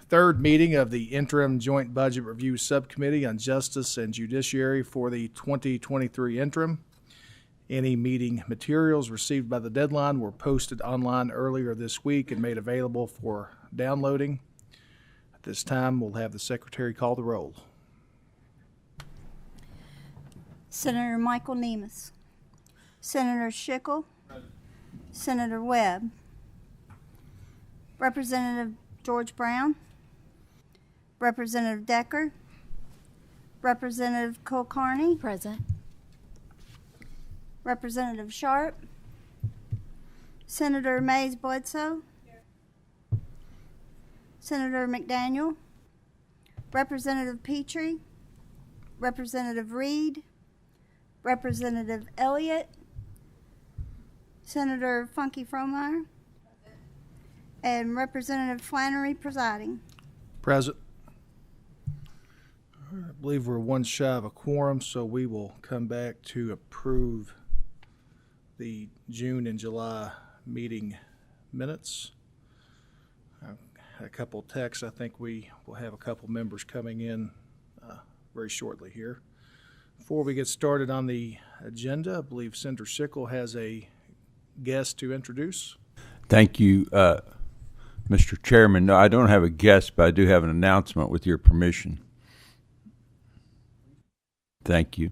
third meeting of the Interim Joint Budget Review Subcommittee on Justice and Judiciary for the 2023 interim. Any meeting materials received by the deadline were posted online earlier this week and made available for downloading. At this time, we'll have the Secretary call the roll. Senator Michael Nemus. Senator Schickel. Senator Webb. Representative George Brown. Representative Decker. Representative Kulkarni. Present. Representative Sharp. Senator Mays Bledsoe. Here. Senator McDaniel. Representative Petrie. Representative Reed. Representative Elliott. Senator Funky Fromeyer. And Representative Flannery presiding. Present. I believe we're one shy of a quorum, so we will come back to approve the June and July meeting minutes. I had a couple of texts. I think we will have a couple members coming in very shortly here. Before we get started on the agenda, I believe Senator Schickel has a guest to introduce. Thank you, Mr. Chairman. No, I don't have a guest, but I do have an announcement with your permission. Thank you.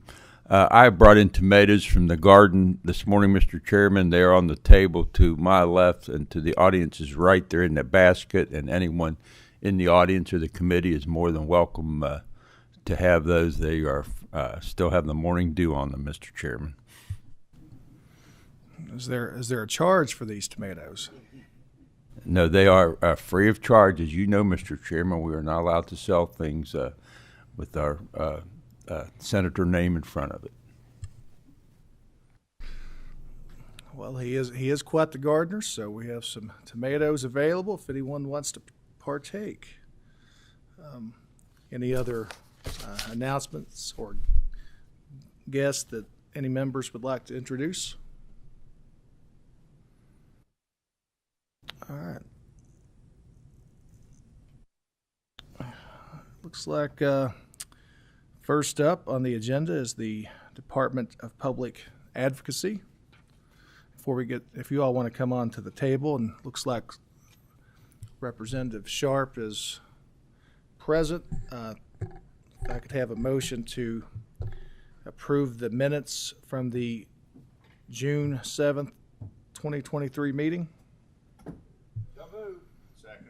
I brought in tomatoes from the garden this morning, Mr. Chairman. They are on the table to my left and to the audience's right. They're in the basket, and anyone in the audience or the committee is more than welcome to have those. They are still have the morning dew on them, Mr. Chairman. Is there a charge for these tomatoes? No, they are free of charge. As you know, Mr. Chairman, we are not allowed to sell things with our senator name in front of it. Well, he is quite the gardener, so we have some tomatoes available if anyone wants to partake. Any other announcements or guests that any members would like to introduce? All right. Looks like first up on the agenda is the Department of Public Advocacy. Before we get, if you all want to come on to the table, and looks like Representative Sharp is present. If I could have a motion to approve the minutes from the June 7th, 2023 meeting. So moved. Second.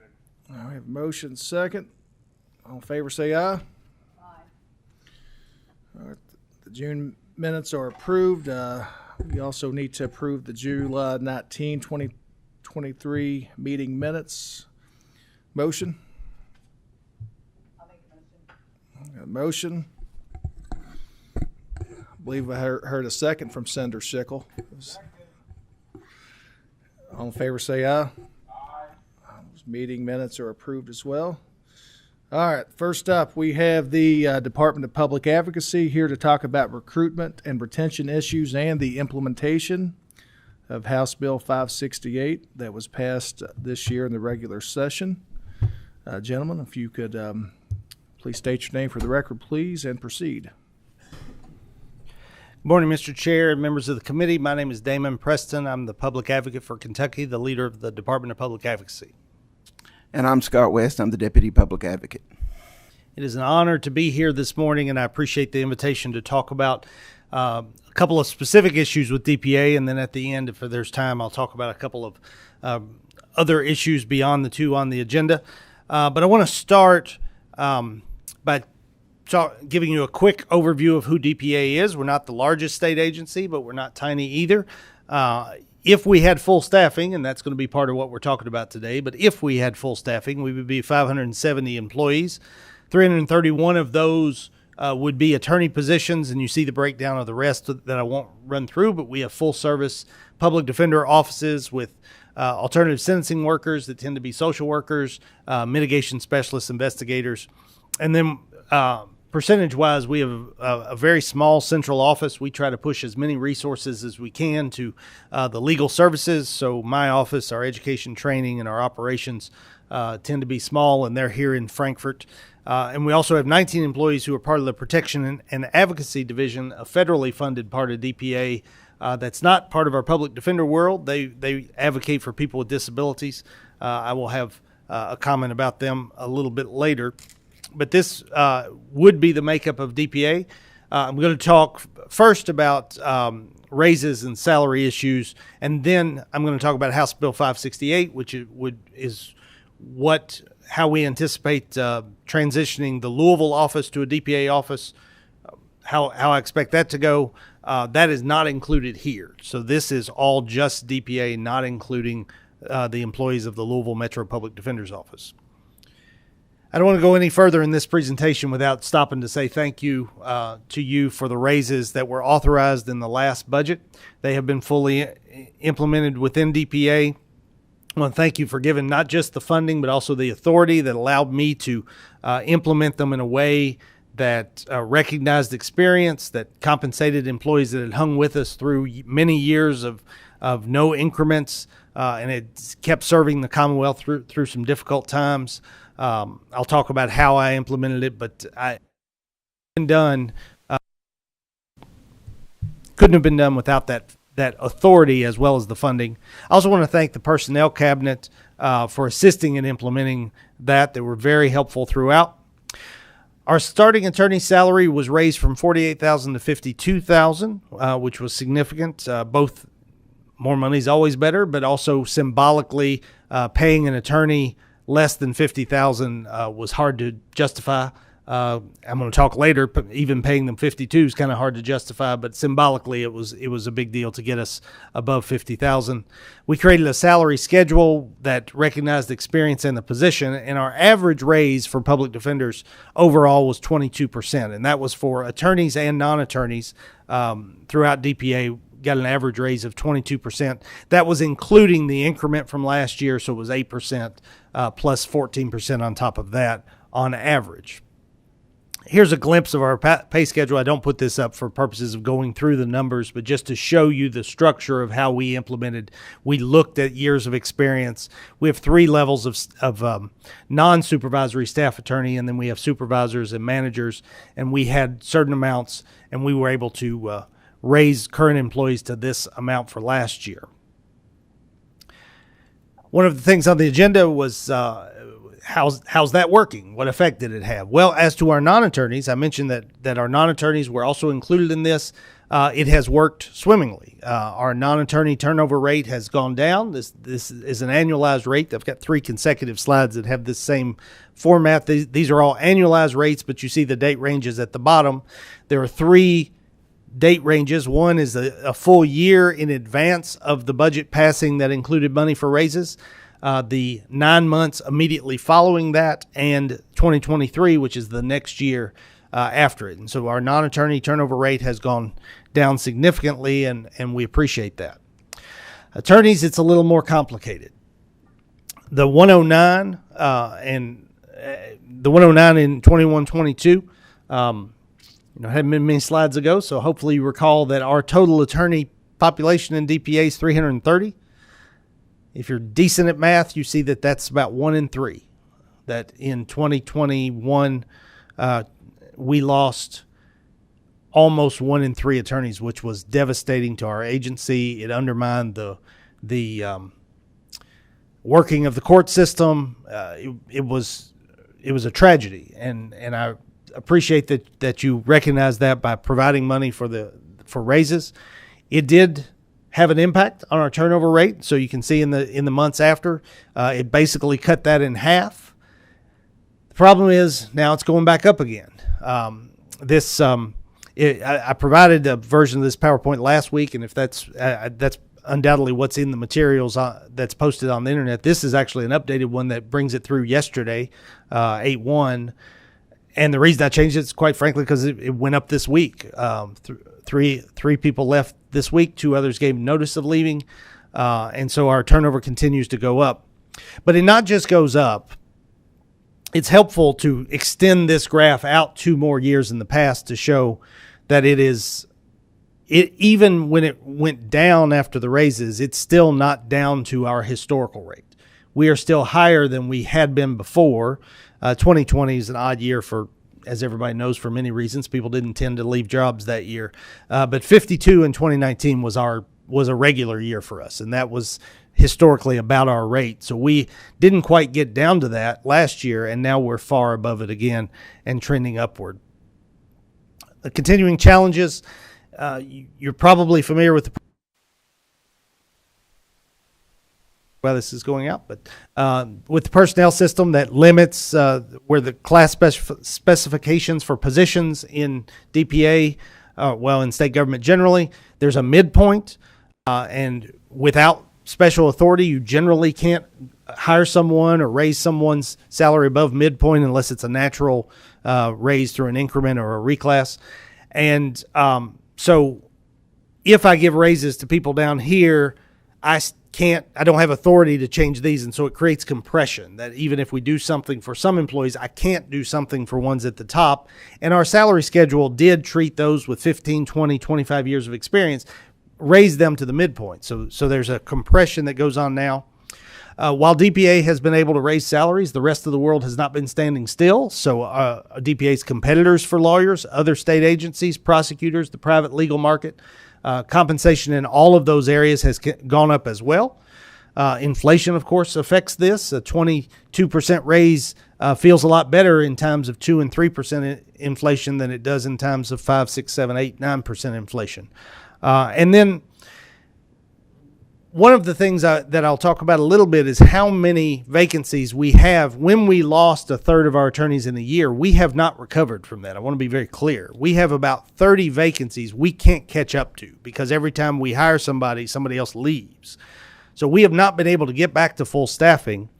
We have a motion second. All in favor say aye. All right, the June minutes are approved. We also need to approve the July 19, 2023 meeting minutes. Motion? I'll make a motion. A motion. I believe I heard a second from Senator Schickel. All in favor say aye. Aye. Those meeting minutes are approved as well. All right, first up, we have the Department of Public Advocacy here to talk about recruitment and retention issues and the implementation of House Bill 568 that was passed this year in the regular session. Gentlemen, if you could please state your name for the record, please, and proceed. Good morning, Mr. Chair and members of the committee. My name is Damon Preston. I'm the Public Advocate for Kentucky, the leader of the Department of Public Advocacy. And I'm Scott West. I'm the Deputy Public Advocate. It is an honor to be here this morning, and I appreciate the invitation to talk about a couple of specific issues with DPA, and then at the end, if there's time, I'll talk about a couple of other issues beyond the two on the agenda. But I want to start by giving you a quick overview of who DPA is. We're not the largest state agency, but we're not tiny either. If we had full staffing, and that's going to be part of what we're talking about today, but if we had full staffing, we would be 570 employees. 331 of those would be attorney positions, and you see the breakdown of the rest that I won't run through, but we have full service public defender offices with alternative sentencing workers that tend to be social workers, mitigation specialists, investigators, and then percentage-wise, we have a very small central office. We try to push as many resources as we can to the legal services. So my office, our education training, and our operations tend to be small, and they're here in Frankfort. And we also have 19 employees who are part of the Protection and Advocacy Division, a federally funded part of DPA that's not part of our public defender world. They advocate for people with disabilities. I will have a comment about them a little bit later. But this would be the makeup of DPA. I'm going to talk first about raises and salary issues, and then I'm going to talk about House Bill 568, which is how we anticipate transitioning the Louisville office to a DPA office, how I expect that to go. That is not included here. So this is all just DPA, not including the employees of the Louisville Metro Public Defender's Office. I don't want to go any further in this presentation without stopping to say thank you to you for the raises that were authorized in the last budget. They have been fully implemented within DPA. I want to thank you for giving not just the funding, but also the authority that allowed me to implement them in a way that recognized experience, that compensated employees that had hung with us through many years of no increments, and it kept serving the Commonwealth through some difficult times. I'll talk about how I implemented it, but couldn't have been done without that authority as well as the funding. I also want to thank the Personnel Cabinet for assisting in implementing that. They were very helpful throughout. Our starting attorney salary was raised from $48,000 to $52,000, which was significant. Both more money is always better, but also symbolically paying an attorney less than $50,000 was hard to justify. I'm going to talk later, but even paying them $52,000 is kind of hard to justify, but symbolically it was a big deal to get us above $50,000. We created a salary schedule that recognized experience in the position, and our average raise for public defenders overall was 22%, and that was for attorneys and non-attorneys throughout DPA. Got an average raise of 22%. That was including the increment from last year, so it was 8% plus 14% on top of that on average. Here's a glimpse of our pay schedule. I don't put this up for purposes of going through the numbers, but just to show you the structure of how we implemented. We looked at years of experience. We have 3 levels of non-supervisory staff attorney, and then we have supervisors and managers, and we had certain amounts, and we were able to raise current employees to this amount for last year. One of the things on the agenda was how's that working? What effect did it have? Well, as to our non-attorneys, I mentioned that our non-attorneys were also included in this. It has worked swimmingly. Our non-attorney turnover rate has gone down. This is an annualized rate. I've got 3 consecutive slides that have this same format. These are all annualized rates, but you see the date ranges at the bottom. There are 3 date ranges. One is a full year in advance of the budget passing that included money for raises, the 9 months immediately following that, and 2023, which is the next year after it. And so our non-attorney turnover rate has gone down significantly, and we appreciate that. Attorneys, it's a little more complicated. The 109 and the 109 in 21-22, hadn't been many slides ago, so hopefully you recall that our total attorney population in DPA is 330. If you're decent at math, you see that that's about 1 in 3. That in 2021, we lost almost 1 in 3 attorneys, which was devastating to our agency. It undermined the working of the court system. It was a tragedy, and I appreciate that you recognize that by providing money for raises. It did have an impact on our turnover rate, so you can see in the months after, it basically cut that in half. The problem is now it's going back up again. I provided a version of this PowerPoint last week, and if that's undoubtedly what's in the materials that's posted on the internet. This is actually an updated one that brings it through yesterday, 8/1. And the reason I changed it is, quite frankly, because it went up this week. Three people left this week. 2 others gave notice of leaving. And so our turnover continues to go up. But it not just goes up. It's helpful to extend this graph out 2 more years in the past to show that even when it went down after the raises, it's still not down to our historical rate. we are still higher than we had been before. 2020 is an odd year for, as everybody knows, for many reasons. People didn't tend to leave jobs that year. But 52 in 2019 was a regular year for us, and that was historically about our rate. So we didn't quite get down to that last year, and now we're far above it again and trending upward. The continuing challenges, you're probably familiar with why this is going out, but with the personnel system that limits where the class specifications for positions in DPA, in state government generally, there's a midpoint, and without special authority, you generally can't hire someone or raise someone's salary above midpoint unless it's a natural raise through an increment or a reclass. And so if I give raises to people down here, I don't have authority to change these. And so it creates compression that even if we do something for some employees, I can't do something for ones at the top. And our salary schedule did treat those with 15, 20, 25 years of experience, raise them to the midpoint. So there's a compression that goes on now. While DPA has been able to raise salaries, the rest of the world has not been standing still. So DPA's competitors for lawyers, other state agencies, prosecutors, the private legal market, compensation in all of those areas has gone up as well. Inflation, of course, affects this. A 22% raise feels a lot better in times of 2 and 3% inflation than it does in times of 5, 6, 7, 8, 9% inflation. And then one of the things that I'll talk about a little bit is how many vacancies we have. When we lost a third of our attorneys in a year, we have not recovered from that. I want to be very clear. We have about 30 vacancies we can't catch up to because every time we hire somebody, somebody else leaves. So we have not been able to get back to full staffing.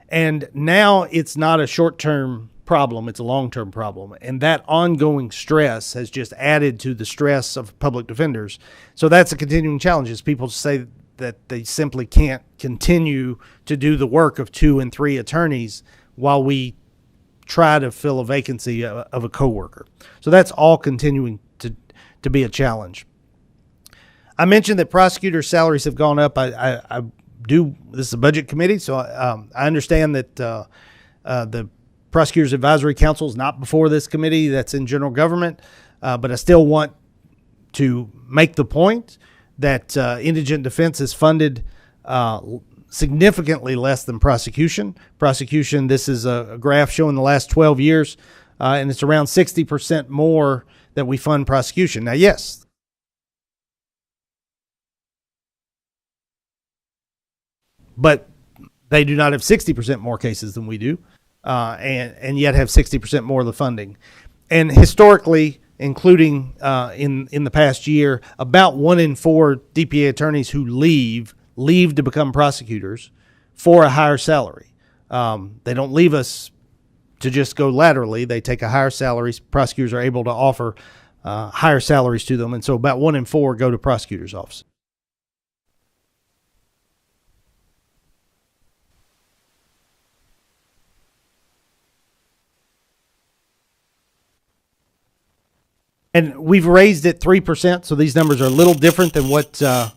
And now it's not a short-term problem, it's a long-term problem. And that ongoing stress has just added to the stress of public defenders. So that's a continuing challenge, is people say that they simply can't continue to do the work of 2 and 3 attorneys while we try to fill a vacancy of a coworker. So that's all continuing to be a challenge. I mentioned that prosecutor salaries have gone up. I do. This is a budget committee, so I understand that the Prosecutors Advisory Council is not before this committee. That's in general government, but I still want to make the point that indigent defense is funded significantly less than prosecution. Prosecution, this is a graph showing the last 12 years, and it's around 60% more that we fund prosecution. Now, yes, but they do not have 60% more cases than we do, and yet have 60% more of the funding. And historically, including in the past year, about 1 in 4 DPA attorneys who leave to become prosecutors for a higher salary. They don't leave us to just go laterally. They take a higher salary. Prosecutors are able to offer higher salaries to them, and so about 1 in 4 go to prosecutors' office. And we've raised it 3%, so these numbers are a little different than what was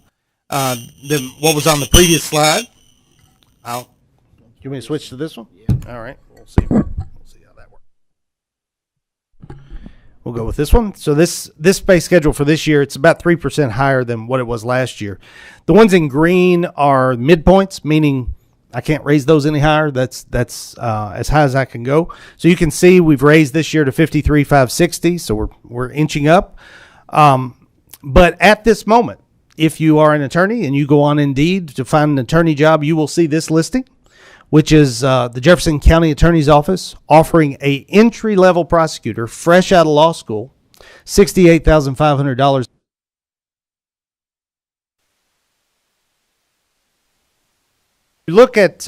on the previous slide. You want me to switch to this one? Yeah. All right. We'll see how that works. We'll go with this one. So this pay schedule for this year, it's about 3% higher than what it was last year. The ones in green are midpoints, meaning I can't raise those any higher. That's as high as I can go. So you can see we've raised this year to 53,560. So we're inching up. But at this moment, if you are an attorney and you go on Indeed to find an attorney job, you will see this listing, which is the Jefferson County Attorney's Office offering a entry-level prosecutor fresh out of law school, $68,500. You look at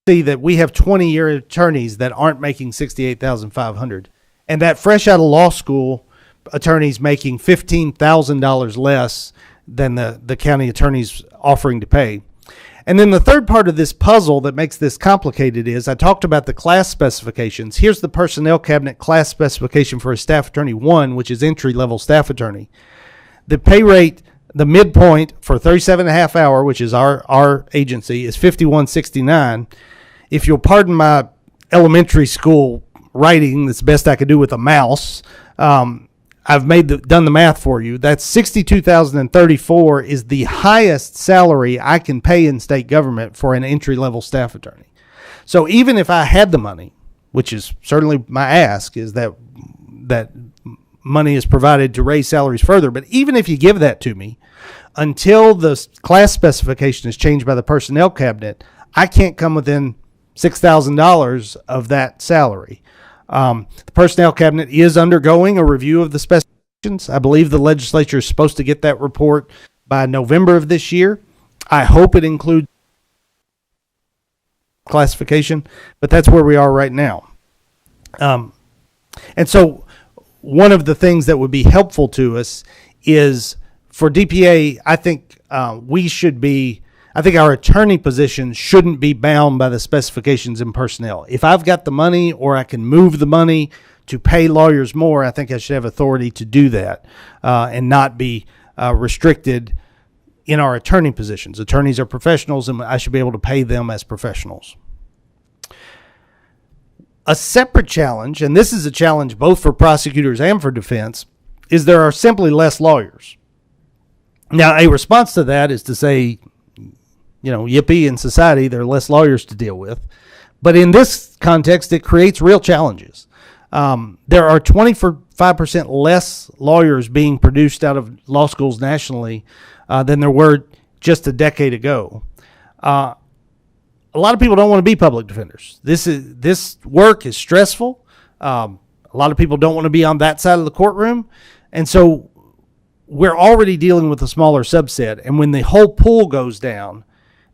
see that we have 20-year attorneys that aren't making $68,500, and that fresh out of law school attorneys making $15,000 less than the county attorneys offering to pay. And then the third part of this puzzle that makes this complicated is I talked about the class specifications. Here's the personnel cabinet class specification for a staff attorney 1, which is entry-level staff attorney. The pay rate the midpoint for 37 and a half hour, which is our agency, is 5169. If you'll pardon my elementary school writing, that's the best I could do with a mouse. I've done the math for you. That's 62,034 is the highest salary I can pay in state government for an entry-level staff attorney. So even if I had the money, which is certainly my ask, is that money is provided to raise salaries further. But even if you give that to me, until the class specification is changed by the personnel cabinet, I can't come within $6,000 of that salary. The personnel cabinet is undergoing a review of the specifications. I believe the legislature is supposed to get that report by November of this year. I hope it includes classification, but that's where we are right now. And so one of the things that would be helpful to us is for DPA, I think I think our attorney position shouldn't be bound by the specifications in personnel. If I've got the money or I can move the money to pay lawyers more, I think I should have authority to do that and not be restricted in our attorney positions. Attorneys are professionals, and I should be able to pay them as professionals. A separate challenge, and this is a challenge both for prosecutors and for defense, is there are simply less lawyers. Now, a response to that is to say, yippee, in society, there are less lawyers to deal with. But in this context, it creates real challenges. There are 25% less lawyers being produced out of law schools nationally than there were just a decade ago. A lot of people don't want to be public defenders. This work is stressful. A lot of people don't want to be on that side of the courtroom. And so we're already dealing with a smaller subset. And when the whole pool goes down,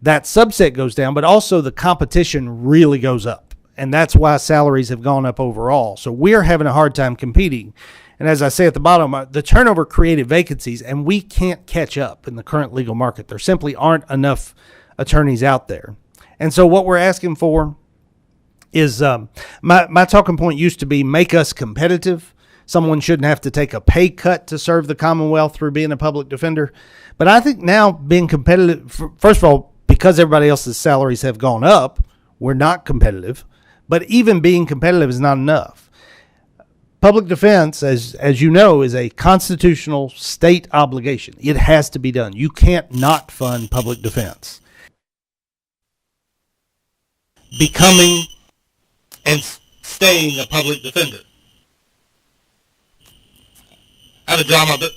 that subset goes down, but also the competition really goes up. And that's why salaries have gone up overall. So we're having a hard time competing. And as I say at the bottom, the turnover created vacancies, and we can't catch up in the current legal market. There simply aren't enough attorneys out there. And so what we're asking for is my talking point used to be make us competitive. Someone shouldn't have to take a pay cut to serve the Commonwealth through being a public defender. But I think now being competitive, first of all, because everybody else's salaries have gone up, we're not competitive. But even being competitive is not enough. Public defense, as you know, is a constitutional state obligation. It has to be done. You can't not fund public defense. Becoming and staying a public defender. I have a drama, but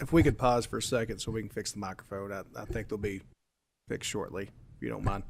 If we could pause for a second so we can fix the microphone, I think they'll be fixed shortly, if you don't mind.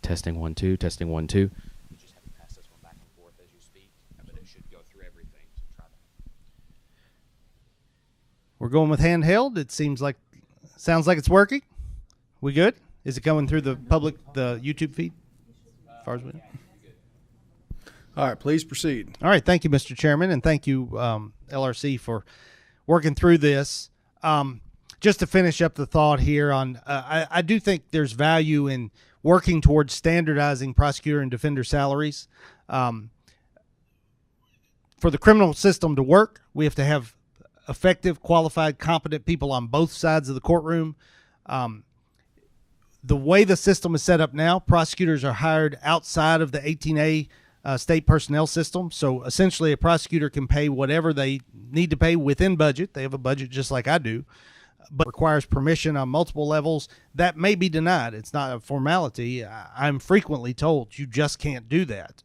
Testing 1 2, testing 1 2. You just have to pass this one back and forth as you speak, but it should go through everything. So try that. We're going with handheld. It sounds like it's working. We good? Is it going through the YouTube feed? As far as we know. All right, please proceed. All right, thank you, Mr. Chairman, and thank you, LRC, for working through this. Just to finish up the thought here on, I do think there's value in working towards standardizing prosecutor and defender salaries. For the criminal system to work, we have to have effective, qualified, competent people on both sides of the courtroom. The way the system is set up now, prosecutors are hired outside of the 18A state personnel system. So essentially a prosecutor can pay whatever they need to pay within budget. They have a budget just like I do, but requires permission on multiple levels. That may be denied. It's not a formality. I'm frequently told you just can't do that.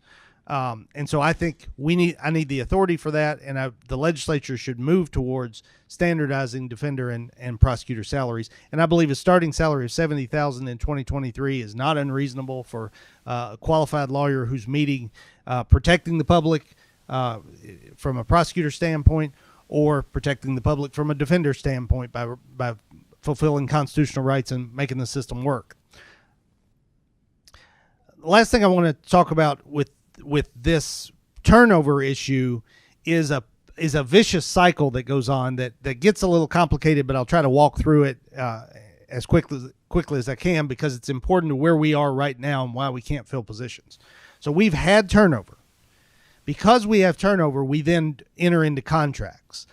And so I think I need the authority for that, and the legislature should move towards standardizing defender and prosecutor salaries. And I believe a starting salary of $70,000 in 2023 is not unreasonable for a qualified lawyer who's protecting the public from a prosecutor standpoint, or protecting the public from a defender standpoint by fulfilling constitutional rights and making the system work. The last thing I want to talk about with this turnover issue is a vicious cycle that goes on that gets a little complicated, but I'll try to walk through it as quickly as I can, because it's important to where we are right now and why we can't fill positions. So we've had turnover. Because we have turnover, we then enter into contracts.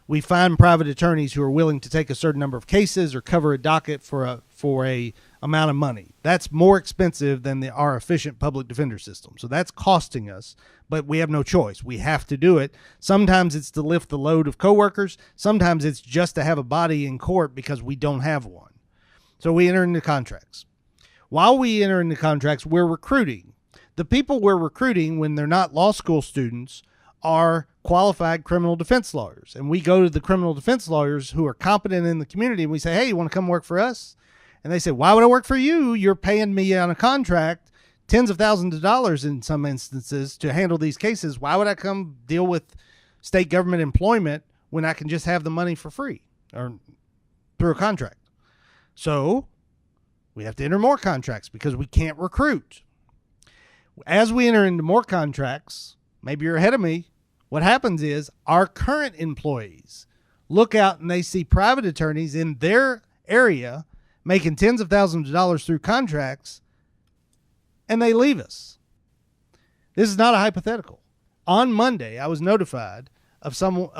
We find private attorneys who are willing to take a certain number of cases or cover a docket for a amount of money. That's more expensive than our efficient public defender system. So that's costing us, but we have no choice. We have to do it. Sometimes it's to lift the load of coworkers. Sometimes it's just to have a body in court because we don't have one. So we enter into contracts. While we enter into contracts, we're recruiting. The people we're recruiting, when they're not law school students, are qualified criminal defense lawyers. And we go to the criminal defense lawyers who are competent in the community, and we say, hey, you want to come work for us? And they say, why would I work for you? You're paying me on a contract tens of thousands of dollars in some instances to handle these cases. Why would I come deal with state government employment when I can just have the money for free or through a contract? So we have to enter more contracts because we can't recruit. As we enter into more contracts, maybe you're ahead of me, what happens is our current employees look out and they see private attorneys in their area making tens of thousands of dollars through contracts, and they leave us. This is not a hypothetical. On Monday, I was notified of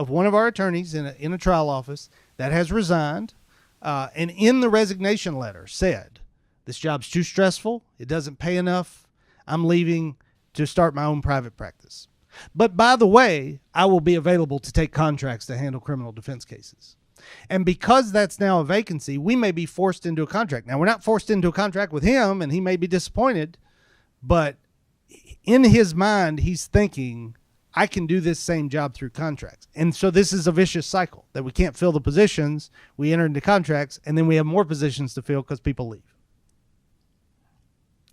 one of our attorneys in a trial office that has resigned, and in the resignation letter said, this job's too stressful, it doesn't pay enough, I'm leaving to start my own private practice. But by the way, I will be available to take contracts to handle criminal defense cases. And because that's now a vacancy, we may be forced into a contract. Now, we're not forced into a contract with him, and he may be disappointed, but in his mind, he's thinking, I can do this same job through contracts. And so this is a vicious cycle that we can't fill the positions, we enter into contracts, and then we have more positions to fill because people leave.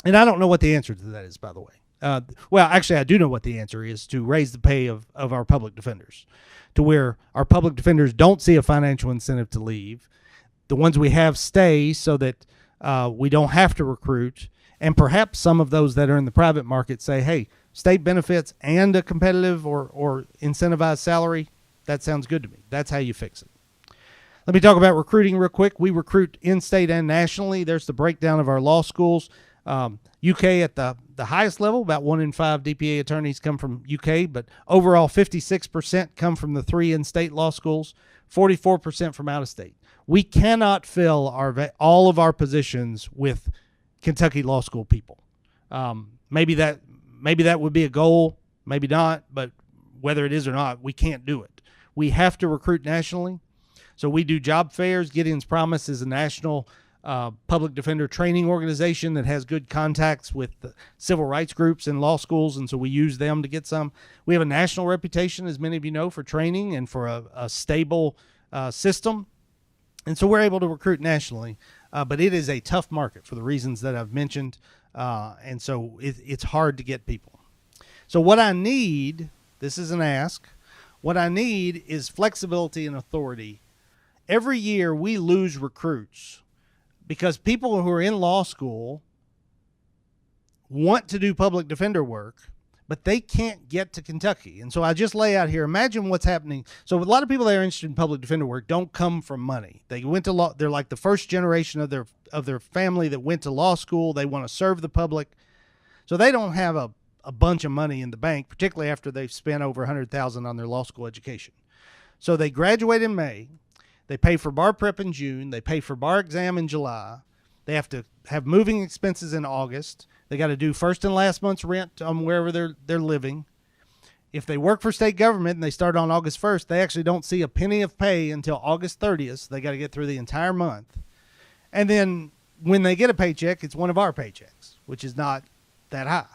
And I don't know what the answer to that is, by the way. Well, actually, I do know what the answer is: to raise the pay of our public defenders to where our public defenders don't see a financial incentive to leave. The ones we have stay so that we don't have to recruit. And perhaps some of those that are in the private market say, hey, state benefits and a competitive or incentivized salary, that sounds good to me. That's how you fix it. Let me talk about recruiting real quick. We recruit in-state and nationally. There's the breakdown of our law schools. UK at the highest level, about 1 in 5 DPA attorneys come from UK, but overall 56% come from the 3 in-state law schools, 44% from out of state. We cannot fill all of our positions with Kentucky law school people. Maybe that would be a goal, maybe not, but whether it is or not, we can't do it. We have to recruit nationally. So we do job fairs. Gideon's Promise is a national public defender training organization that has good contacts with civil rights groups and law schools, and so we use them to get some. We have a national reputation, as many of you know, for training and for a stable system, and so we're able to recruit nationally. but it is a tough market for the reasons that I've mentioned, and so it's hard to get people. So what I need, this is an ask, what I need is flexibility and authority. Every year we lose recruits because people who are in law school want to do public defender work, but they can't get to Kentucky. And so I just lay out here, imagine what's happening. So a lot of people that are interested in public defender work don't come from money. They went to law. They're like the first generation of their family that went to law school. They want to serve the public. So they don't have a bunch of money in the bank, particularly after they've spent over $100,000 on their law school education. So they graduate in May. They pay for bar prep in June. They pay for bar exam in July. They have to have moving expenses in August. They got to do first and last month's rent on wherever they're living. If they work for state government and they start on August 1st, they actually don't see a penny of pay until August 30th. So they got to get through the entire month. And then when they get a paycheck, it's one of our paychecks, which is not that high.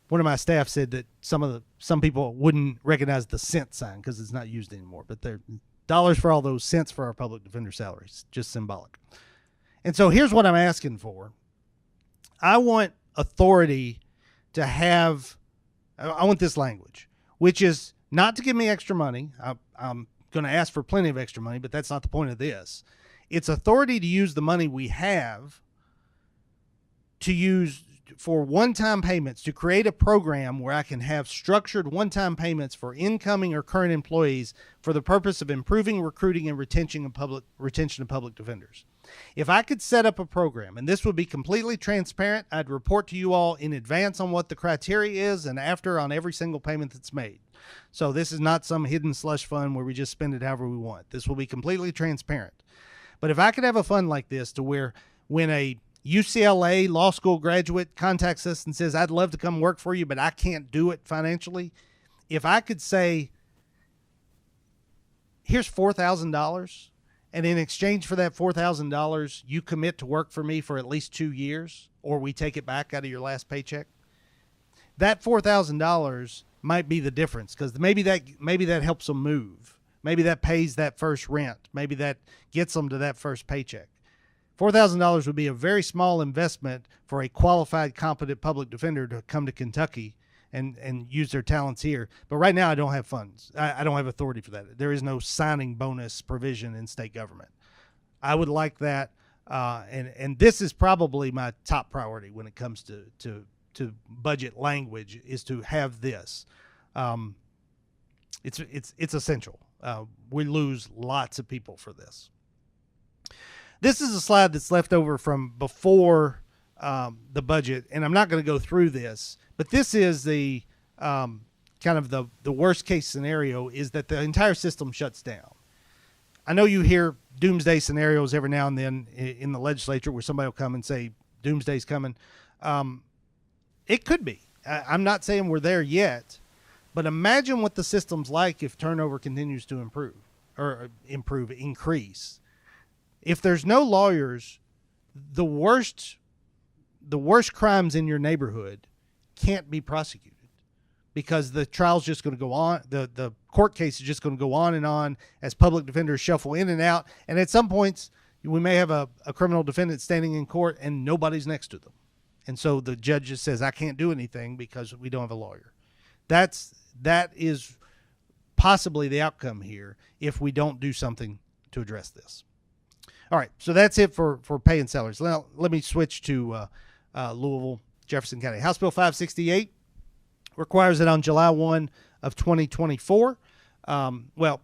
One of my staff said that some people wouldn't recognize the cent sign because it's not used anymore, but they're dollars for all those, cents for our public defender salaries, just symbolic. And so here's what I'm asking for. I want authority to have, I want this language, which is not to give me extra money. I'm going to ask for plenty of extra money, but that's not the point of this. It's authority to use the money we have to use for one-time payments, to create a program where I can have structured one-time payments for incoming or current employees for the purpose of improving recruiting and retention of public defenders. If I could set up a program, and this would be completely transparent, I'd report to you all in advance on what the criteria is and after on every single payment that's made. So this is not some hidden slush fund where we just spend it however we want. This will be completely transparent. But if I could have a fund like this to where when a UCLA law school graduate contacts us and says, I'd love to come work for you, but I can't do it financially. If I could say, here's $4,000, and in exchange for that $4,000, you commit to work for me for at least 2 years, or we take it back out of your last paycheck. That $4,000 might be the difference, because maybe that helps them move. Maybe that pays that first rent. Maybe that gets them to that first paycheck. $4,000 would be a very small investment for a qualified, competent public defender to come to Kentucky and use their talents here. But right now I don't have funds. I don't have authority for that. There is no signing bonus provision in state government. I would like that. And this is probably my top priority when it comes to budget language, is to have this. It's essential. We lose lots of people for this. This is a slide that's left over from before the budget, and I'm not going to go through this, but this is the kind of the worst case scenario, is that the entire system shuts down. I know you hear doomsday scenarios every now and then in the legislature where somebody will come and say doomsday's coming. It could be. I'm not saying we're there yet, but imagine what the system's like if turnover continues to increase. If there's no lawyers, the worst crimes in your neighborhood can't be prosecuted because the trial's just going to go on. The court case is just going to go on and on as public defenders shuffle in and out. And at some points, we may have a criminal defendant standing in court and nobody's next to them. And so the judge just says, I can't do anything because we don't have a lawyer. That is possibly the outcome here if we don't do something to address this. All right, so that's it for pay and salaries. Now, let me switch to Louisville, Jefferson County. House Bill 568 requires that on July 1 of 2024, well,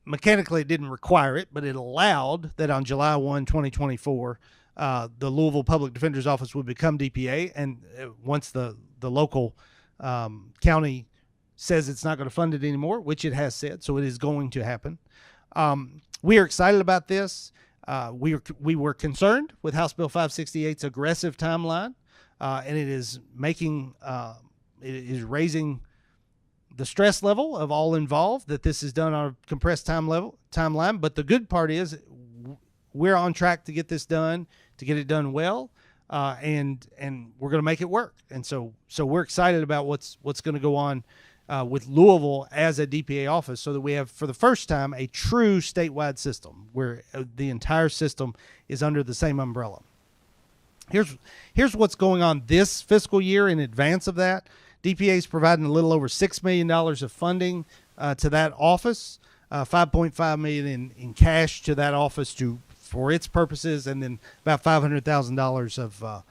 mechanically it didn't require it, but it allowed that on July 1, 2024, the Louisville Public Defender's Office would become DPA, and once the local county says it's not going to fund it anymore, which it has said, so it is going to happen. We are excited about this. We were concerned with House Bill 568's aggressive timeline, and it is raising the stress level of all involved that this is done on a compressed timeline. But the good part is we're on track to get this done, to get it done well, and we're going to make it work. And so we're excited about what's going to go on with Louisville as a DPA office, so that we have, for the first time, a true statewide system where the entire system is under the same umbrella. Here's what's going on this fiscal year in advance of that. DPA is providing a little over $6 million of funding to that office, $5.5 million in cash to that office for its purposes, and then about $500,000 of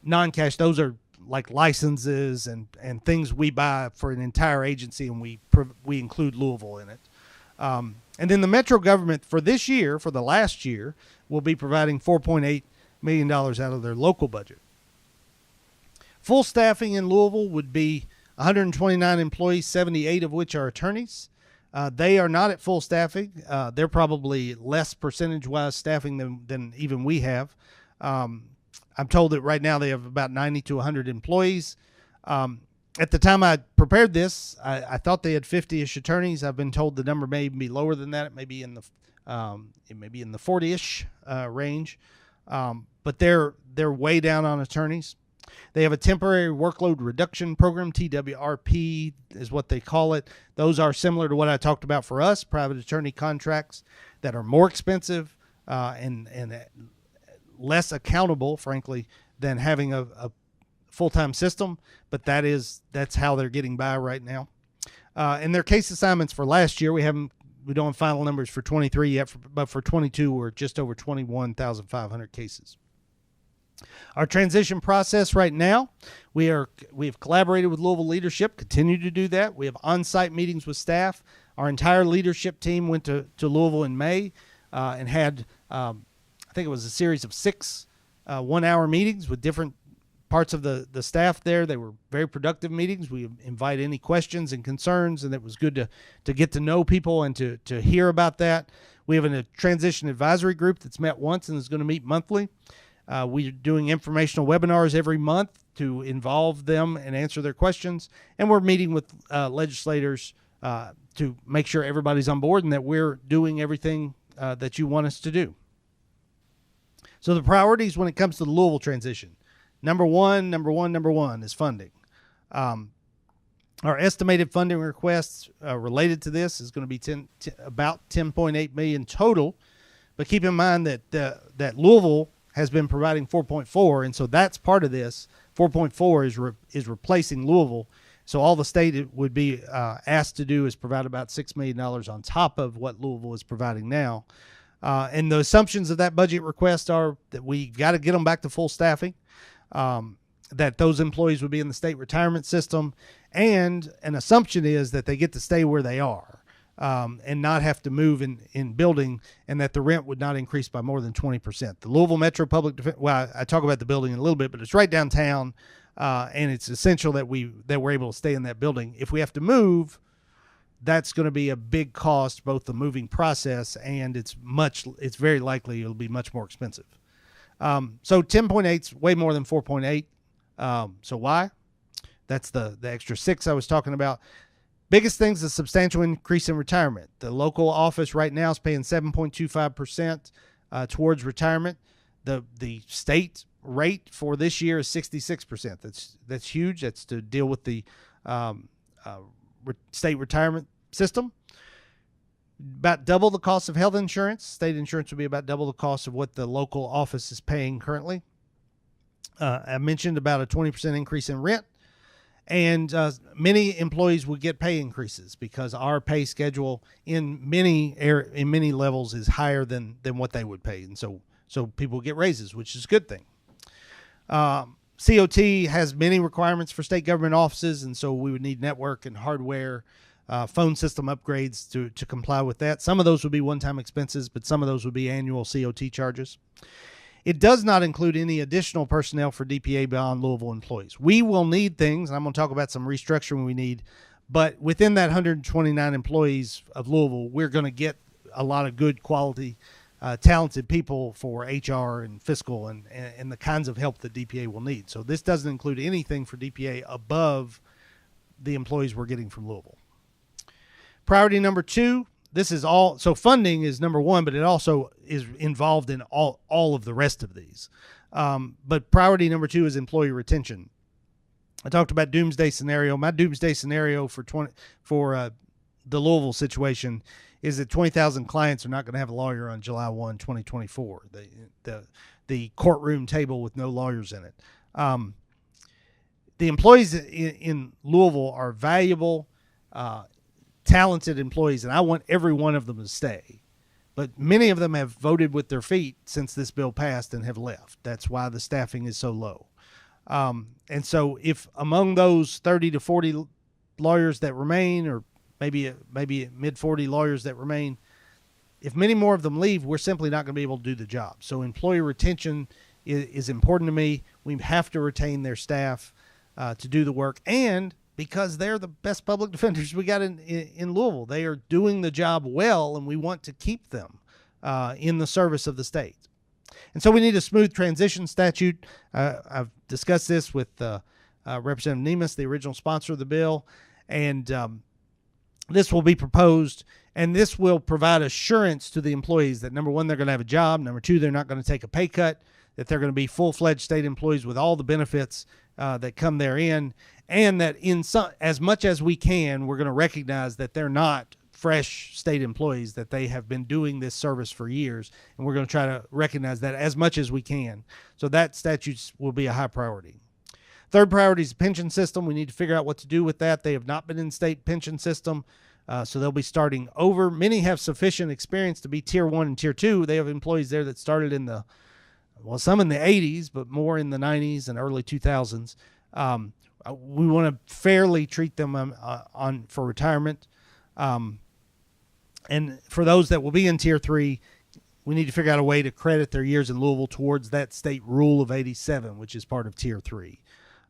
non-cash. Those are like licenses and things we buy for an entire agency, and we include Louisville in it. And then the metro government for this year, for the last year, will be providing $4.8 million out of their local budget. Full staffing in Louisville would be 129 employees, 78 of which are attorneys. They are not at full staffing. They're probably less percentage-wise staffing than even we have. I'm told that right now they have about 90 to 100 employees. At the time I prepared this, I thought they had 50-ish attorneys. I've been told the number may be lower than that. It may be in the 40-ish range. But they're way down on attorneys. They have a temporary workload reduction program, TWRP is what they call it. Those are similar to what I talked about for us, private attorney contracts that are more expensive and less accountable, frankly, than having a full-time system. But that's how they're getting by right now. And their case assignments for last year, we don't have final numbers for 23 yet, but for 22, we're just over 21,500 cases. Our transition process right now, we have collaborated with Louisville leadership, continue to do that. We have on-site meetings with staff. Our entire leadership team went to Louisville in May and had, I think it was a series of 6 one-hour meetings with different parts of the staff there. They were very productive meetings. We invite any questions and concerns, and it was good to get to know people and to hear about that. We have a transition advisory group that's met once and is going to meet monthly. We're doing informational webinars every month to involve them and answer their questions. And we're meeting with legislators to make sure everybody's on board and that we're doing everything that you want us to do. So the priorities when it comes to the Louisville transition. Number one is funding. Our estimated funding requests related to this is going to be about $10.8 million total. But keep in mind that Louisville has been providing 4.4, and so that's part of this. 4.4 is replacing Louisville. So all the state would be asked to do is provide about $6 million on top of what Louisville is providing now. And the assumptions of that budget request are that we got to get them back to full staffing, that those employees would be in the state retirement system, and an assumption is that they get to stay where they are. And not have to move in building, and that the rent would not increase by more than 20%. The Louisville Metro Public Defense, well, I talk about the building in a little bit, but it's right downtown, and it's essential that we're able to stay in that building. If we have to move, that's going to be a big cost, both the moving process and it's very likely it'll be much more expensive. So 10.8 is way more than 4.8. So why? That's the extra 6 I was talking about. Biggest thing is a substantial increase in retirement. The local office right now is paying 7.25% towards retirement. The state rate for this year is 66%. That's huge. That's to deal with the state retirement system. About double the cost of health insurance. State insurance will be about double the cost of what the local office is paying currently. I mentioned about a 20% increase in rent. And many employees will get pay increases because our pay schedule in many levels is higher than what they would pay, and so people get raises, which is a good thing. COT has many requirements for state government offices, and so we would need network and hardware, phone system upgrades to comply with that. Some of those would be one-time expenses, but some of those would be annual COT charges. It does not include any additional personnel for DPA beyond Louisville employees. We will need things, and I'm going to talk about some restructuring we need, but within that 129 employees of Louisville, we're going to get a lot of good quality, talented people for HR and fiscal and the kinds of help that DPA will need. So this doesn't include anything for DPA above the employees we're getting from Louisville. Priority number 2. This is all, so funding is number 1, but it also is involved in all of the rest of these. But priority number 2 is employee retention. I talked about doomsday scenario. My doomsday scenario for the Louisville situation is that 20,000 clients are not going to have a lawyer on July 1, 2024. The courtroom table with no lawyers in it. The employees in Louisville are valuable, talented employees, and I want every one of them to stay. But many of them have voted with their feet since this bill passed and have left. That's why the staffing is so low. And so if among those 30 to 40 lawyers that remain, or maybe mid 40 lawyers that remain, if many more of them leave, we're simply not going to be able to do the job. So employee retention is important to me. We have to retain their staff to do the work, and because they're the best public defenders we got in Louisville. They are doing the job well, and we want to keep them in the service of the state. And so we need a smooth transition statute. I've discussed this with Representative Nemes, the original sponsor of the bill, and this will be proposed, and this will provide assurance to the employees that, number one, they're going to have a job, number two, they're not going to take a pay cut, that they're going to be full-fledged state employees with all the benefits that come therein, and that as much as we can, we're going to recognize that they're not fresh state employees, that they have been doing this service for years, and we're going to try to recognize that as much as we can. So that statute will be a high priority. Third priority is the pension system. We need to figure out what to do with that. They have not been in state pension system, so they'll be starting over. Many have sufficient experience to be Tier 1 and Tier 2. They have employees there that started in some in the 80s, but more in the 90s and early 2000s. We want to fairly treat them for retirement. And for those that will be in Tier 3, we need to figure out a way to credit their years in Louisville towards that state rule of 87, which is part of Tier 3.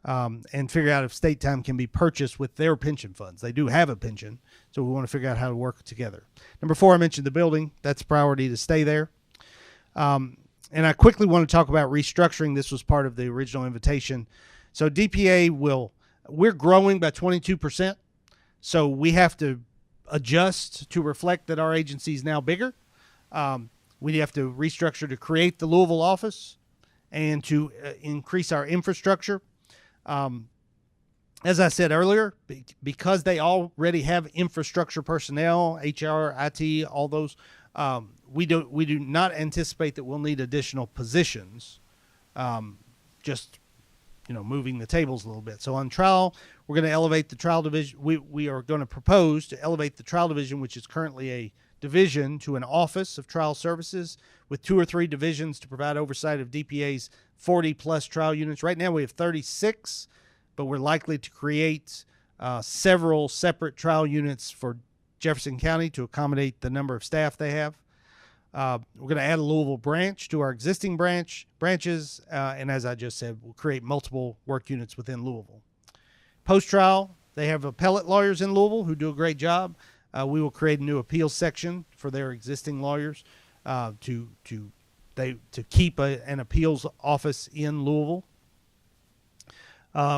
And figure out if state time can be purchased with their pension funds. They do have a pension, so we want to figure out how to work together. Number 4, I mentioned the building. That's a priority to stay there. And I quickly want to talk about restructuring. This was part of the original invitation. So DPA we're growing by 22%, so we have to adjust to reflect that our agency is now bigger. We have to restructure to create the Louisville office and to increase our infrastructure. As I said earlier, because they already have infrastructure personnel, HR, IT, all those, we do not anticipate that we'll need additional positions, just moving the tables a little bit. So on trial, we're going to elevate the trial division. We are going to propose to elevate the trial division, which is currently a division, to an office of trial services with 2 or 3 divisions to provide oversight of DPA's 40-plus trial units. Right now we have 36, but we're likely to create several separate trial units for Jefferson County to accommodate the number of staff they have. We're going to add a Louisville branch to our existing branches, and as I just said, we'll create multiple work units within Louisville. Post-trial, they have appellate lawyers in Louisville who do a great job. We will create a new appeals section for their existing lawyers to keep an appeals office in Louisville.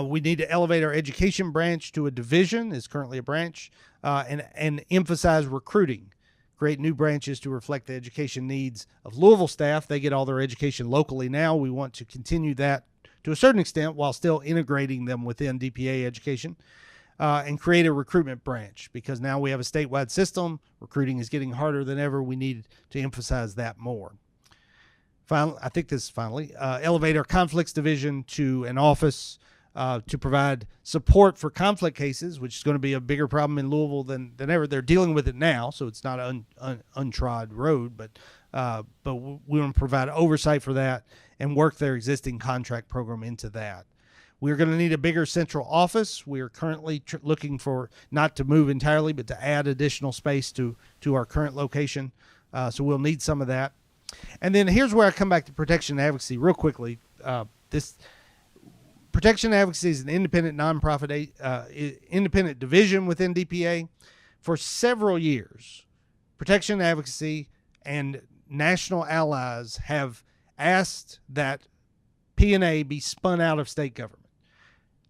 We need to elevate our education branch to a division, is currently a branch, and emphasize recruiting. Create new branches to reflect the education needs of Louisville staff. They get all their education locally now. We want to continue that to a certain extent while still integrating them within DPA education, and create a recruitment branch, because now we have a statewide system. Recruiting is getting harder than ever. We need to emphasize that more. Finally, I think this is finally, elevate our conflicts division to an office to provide support for conflict cases, which is going to be a bigger problem in Louisville than ever. They're dealing with it now, so it's not an untrod road, but we want to provide oversight for that and work their existing contract program into that. We're going to need a bigger central office. We are currently looking for, not to move entirely, but to add additional space to our current location. So we'll need some of that. And then here's where I come back to protection and advocacy real quickly. This protection and advocacy is an independent nonprofit, independent division within DPA. For several years, protection and advocacy and national allies have asked that P&A be spun out of state government.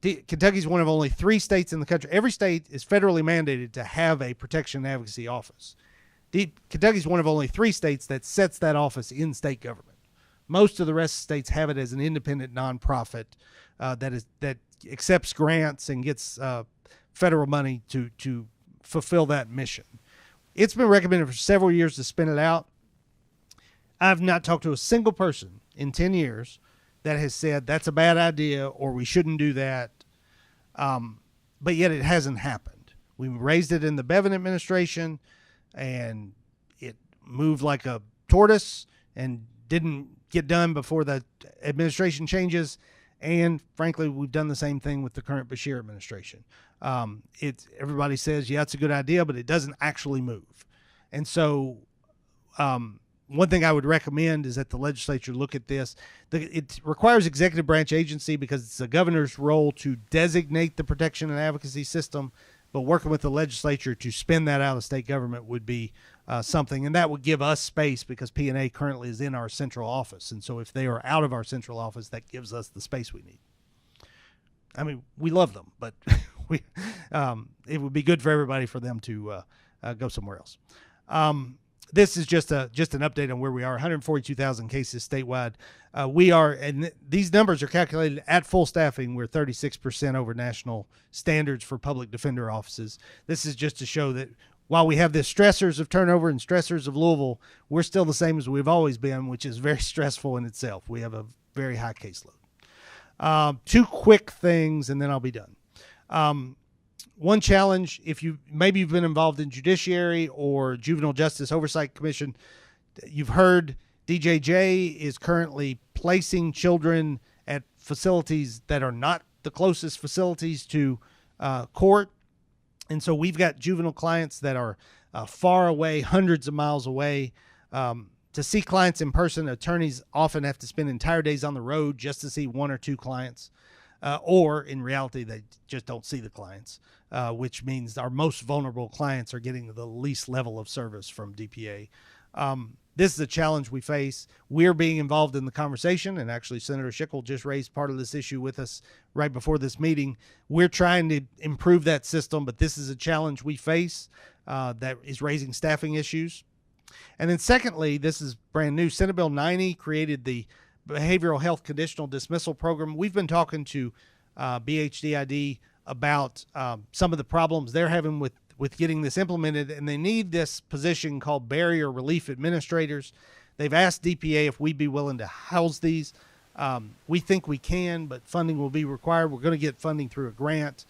Kentucky is one of only 3 states in the country. Every state is federally mandated to have a protection and advocacy office. Kentucky is one of only 3 states that sets that office in state government. Most of the rest of the states have it as an independent nonprofit that accepts grants and gets federal money to fulfill that mission. It's been recommended for several years to spin it out. I've not talked to a single person in 10 years that has said that's a bad idea or we shouldn't do that. But yet it hasn't happened. We raised it in the Bevin administration, and it moved like a tortoise and didn't get done before the administration changes. And frankly, we've done the same thing with the current Bashir administration. Everybody says, yeah, it's a good idea, but it doesn't actually move. And so one thing I would recommend is that the legislature look at this. It requires executive branch agency because it's the governor's role to designate the protection and advocacy system, but working with the legislature to spin that out of state government would be something, and that would give us space because P&A currently is in our central office, and so if they are out of our central office, that gives us the space we need. I mean, we love them, but it would be good for everybody for them to go somewhere else. This is just an update on where we are. 142,000 cases statewide. We are, and these numbers are calculated at full staffing. We're 36% over national standards for public defender offices. This is just to show that while we have the stressors of turnover and stressors of Louisville, we're still the same as we've always been, which is very stressful in itself. We have a very high caseload. Two quick things, and then I'll be done. One challenge, if maybe you've been involved in Judiciary or Juvenile Justice Oversight Commission, you've heard DJJ is currently placing children at facilities that are not the closest facilities to court. And so we've got juvenile clients that are far away, hundreds of miles away. To see clients in person, attorneys often have to spend entire days on the road just to see one or two clients. Or in reality, they just don't see the clients, which means our most vulnerable clients are getting the least level of service from DPA. This is a challenge we face. We're being involved in the conversation, and actually Senator Schickel just raised part of this issue with us right before this meeting. We're trying to improve that system, but this is a challenge we face that is raising staffing issues. And then secondly, this is brand new. Senate Bill 90 created the Behavioral Health Conditional Dismissal Program. We've been talking to BHDID about some of the problems they're having with getting this implemented, and they need this position called Barrier Relief Administrators. They've asked DPA if we'd be willing to house these. We think we can, but funding will be required. We're going to get funding through a grant,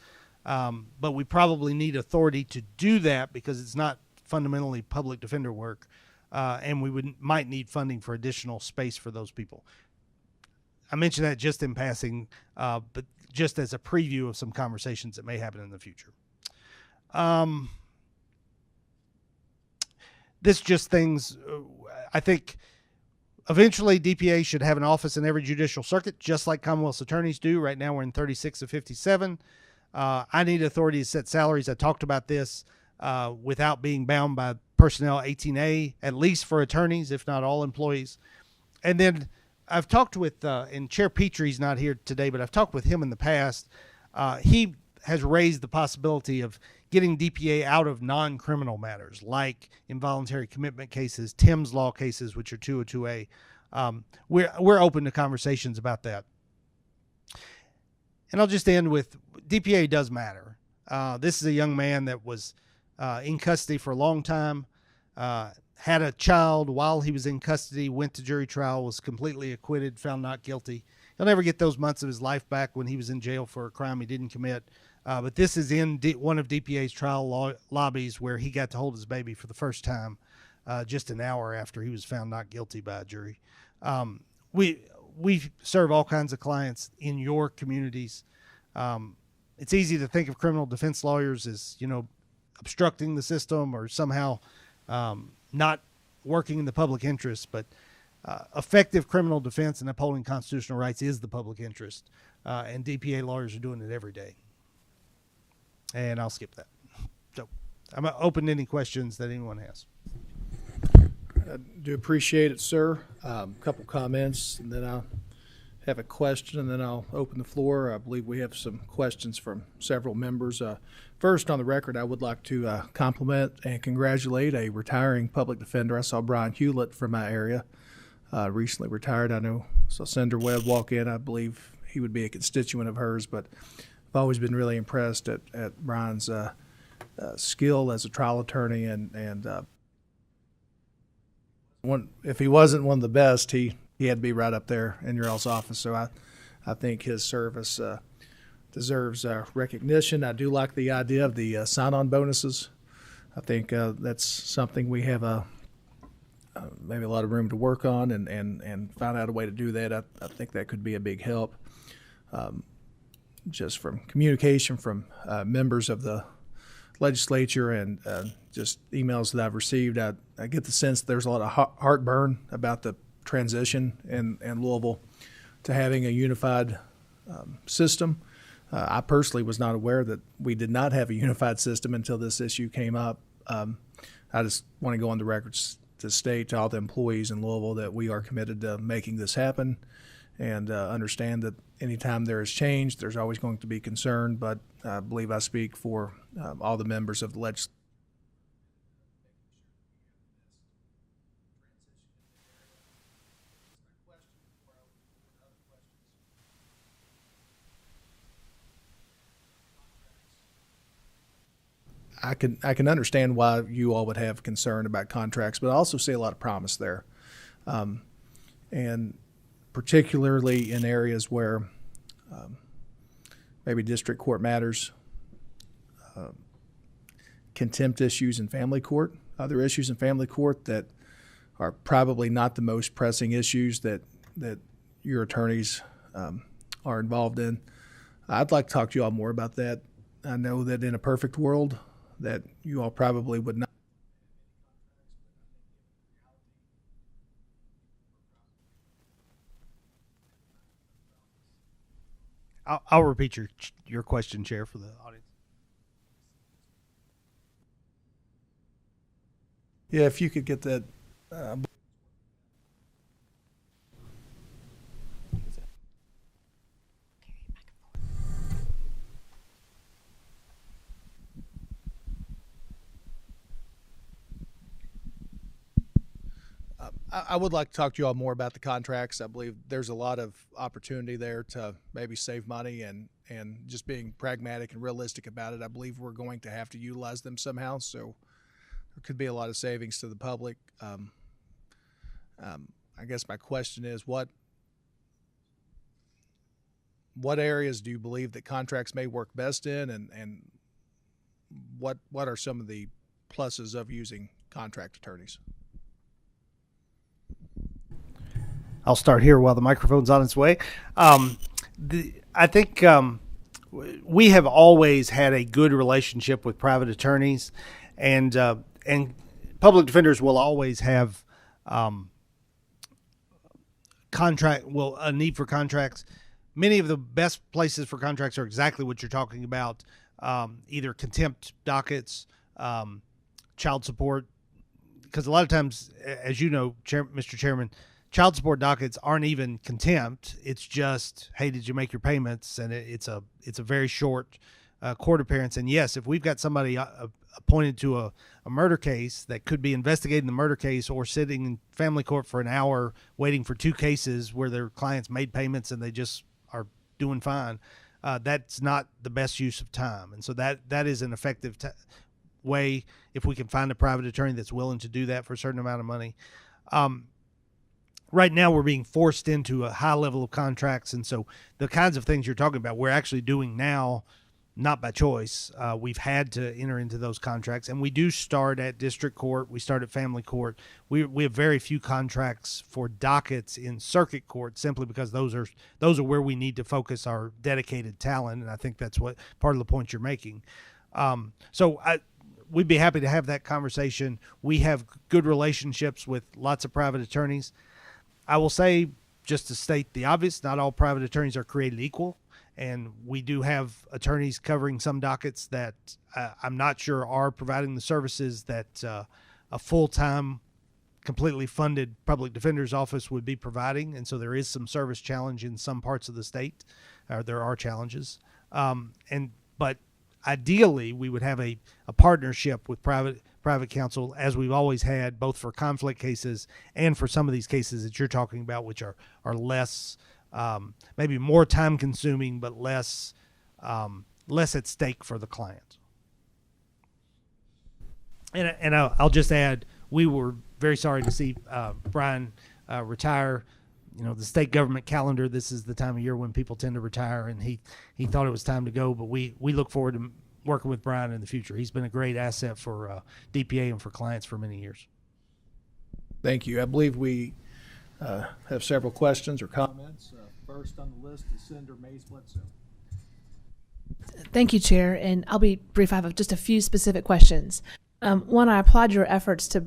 but we probably need authority to do that because it's not fundamentally public defender work, and we might need funding for additional space for those people. I mentioned that just in passing, but just as a preview of some conversations that may happen in the future. This just things, I think eventually DPA should have an office in every judicial circuit, just like Commonwealth's attorneys do. Right now we're in 36 of 57. I need authority to set salaries. I talked about this without being bound by Personnel 18A, at least for attorneys, if not all employees. And then I've talked with, and Chair Petrie's not here today, but I've talked with him in the past. He has raised the possibility of getting DPA out of non-criminal matters like involuntary commitment cases, Tim's Law cases, which are 202A. We're open to conversations about that. And I'll just end with DPA does matter. This is a young man that was in custody for a long time, had a child while he was in custody, went to jury trial, was completely acquitted, found not guilty. He'll never get those months of his life back when he was in jail for a crime he didn't commit. But this is in one of DPA's trial lobbies where he got to hold his baby for the first time just an hour after he was found not guilty by a jury. We serve all kinds of clients in your communities. It's easy to think of criminal defense lawyers as, obstructing the system or somehow not working in the public interest, but effective criminal defense and upholding constitutional rights is the public interest, and DPA lawyers are doing it every day. And I'll skip that. So I'm open to any questions that anyone has. I do appreciate it, sir. A couple comments, and then I'll have a question, and then I'll open the floor. I believe we have some questions from several members. First, on the record, I would like to compliment and congratulate a retiring public defender. I saw Brian Hewlett from my area recently retired. I know saw Senator Webb walk in. I believe he would be a constituent of hers, but I've always been really impressed at Brian's skill as a trial attorney, and if he wasn't one of the best, he had to be right up there in your all's office. So I think his service deserves recognition. I do like the idea of the sign-on bonuses. I think that's something we have maybe a lot of room to work on and find out a way to do that. I think that could be a big help. Just from communication from members of the legislature and just emails that I've received, I get the sense there's a lot of heartburn about the transition in Louisville to having a unified system. I personally was not aware that we did not have a unified system until this issue came up. I just want to go on the record to state to all the employees in Louisville that we are committed to making this happen, and understand that anytime there is change, there's always going to be concern, but I believe I speak for all the members of the legislature. I can understand why you all would have concern about contracts, but I also see a lot of promise there, and particularly in areas where maybe district court matters, contempt issues in family court, other issues in family court that are probably not the most pressing issues that your attorneys are involved in. I'd like to talk to you all more about that. I know that in a perfect world that you all probably would not. I'll repeat your question, Chair, for the audience. Yeah, if you could get that. I would like to talk to you all more about the contracts. I believe there's a lot of opportunity there to maybe save money and just being pragmatic and realistic about it. I believe we're going to have to utilize them somehow, so there could be a lot of savings to the public. I guess my question is, what areas do you believe that contracts may work best in, and what are some of the pluses of using contract attorneys? I'll start here while the microphone's on its way. I think we have always had a good relationship with private attorneys, and public defenders will always have a need for contracts. Many of the best places for contracts are exactly what you're talking about, either contempt dockets, child support, because a lot of times, as you know, Mr. Chairman, child support dockets aren't even contempt. It's just, hey, did you make your payments? And it's a very short court appearance. And yes, if we've got somebody appointed to a murder case that could be investigating the murder case or sitting in family court for an hour waiting for two cases where their clients made payments and they just are doing fine, that's not the best use of time. And so that is an effective way if we can find a private attorney that's willing to do that for a certain amount of money. Right now, we're being forced into a high level of contracts, and so the kinds of things you're talking about, we're actually doing now, not by choice. We've had to enter into those contracts, and we do start at district court. We start at family court. We have very few contracts for dockets in circuit court, simply because those are where we need to focus our dedicated talent, and I think that's what part of the point you're making. We'd be happy to have that conversation. We have good relationships with lots of private attorneys. I will say, just to state the obvious, not all private attorneys are created equal, and we do have attorneys covering some dockets that I'm not sure are providing the services that a full-time, completely funded public defender's office would be providing, and so there is some service challenge in some parts of the state. There are challenges, but ideally we would have a partnership with private counsel, as we've always had, both for conflict cases and for some of these cases that you're talking about, which are less maybe more time consuming, but less at stake for the client. And I'll just add, we were very sorry to see Brian retire. You know, the state government calendar, this is the time of year when people tend to retire, and he thought it was time to go, but we look forward to working with Brian in the future. He's been a great asset for DPA and for clients for many years. Thank you. I believe we have several questions or comments. First on the list is Senator Mays Bledsoe. Thank you, Chair, and I'll be brief. I have just a few specific questions. One, I applaud your efforts to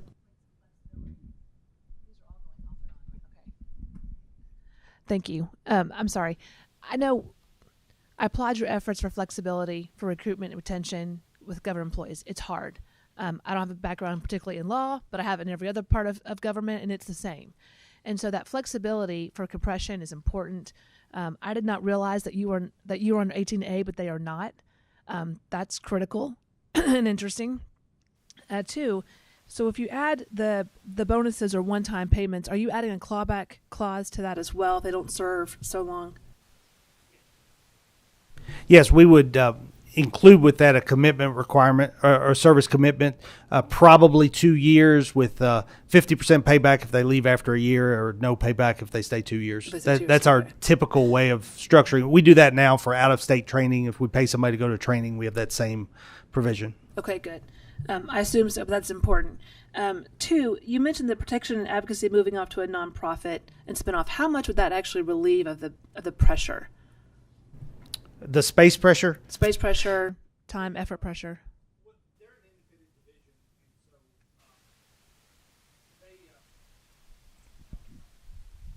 Thank you. I'm sorry. I applaud your efforts for flexibility for recruitment and retention with government employees. It's hard. I don't have a background particularly in law, but I have it in every other part of government, and it's the same. And so that flexibility for compression is important. I did not realize that you were under 18A, but they are not. That's critical and interesting. Two, so if you add the bonuses or one-time payments, are you adding a clawback clause to that as well if they don't serve so long? Yes, we would include with that a commitment requirement or service commitment, probably 2 years with 50% payback if they leave after a year, or no payback if they stay 2 years. That's our typical way of structuring. We do that now for out-of-state training. If we pay somebody to go to training, we have that same provision. Okay, good. I assume so, but that's important. Two, you mentioned the protection and advocacy moving off to a nonprofit and spinoff. How much would that actually relieve of the pressure? The space pressure? Space pressure, time, effort pressure.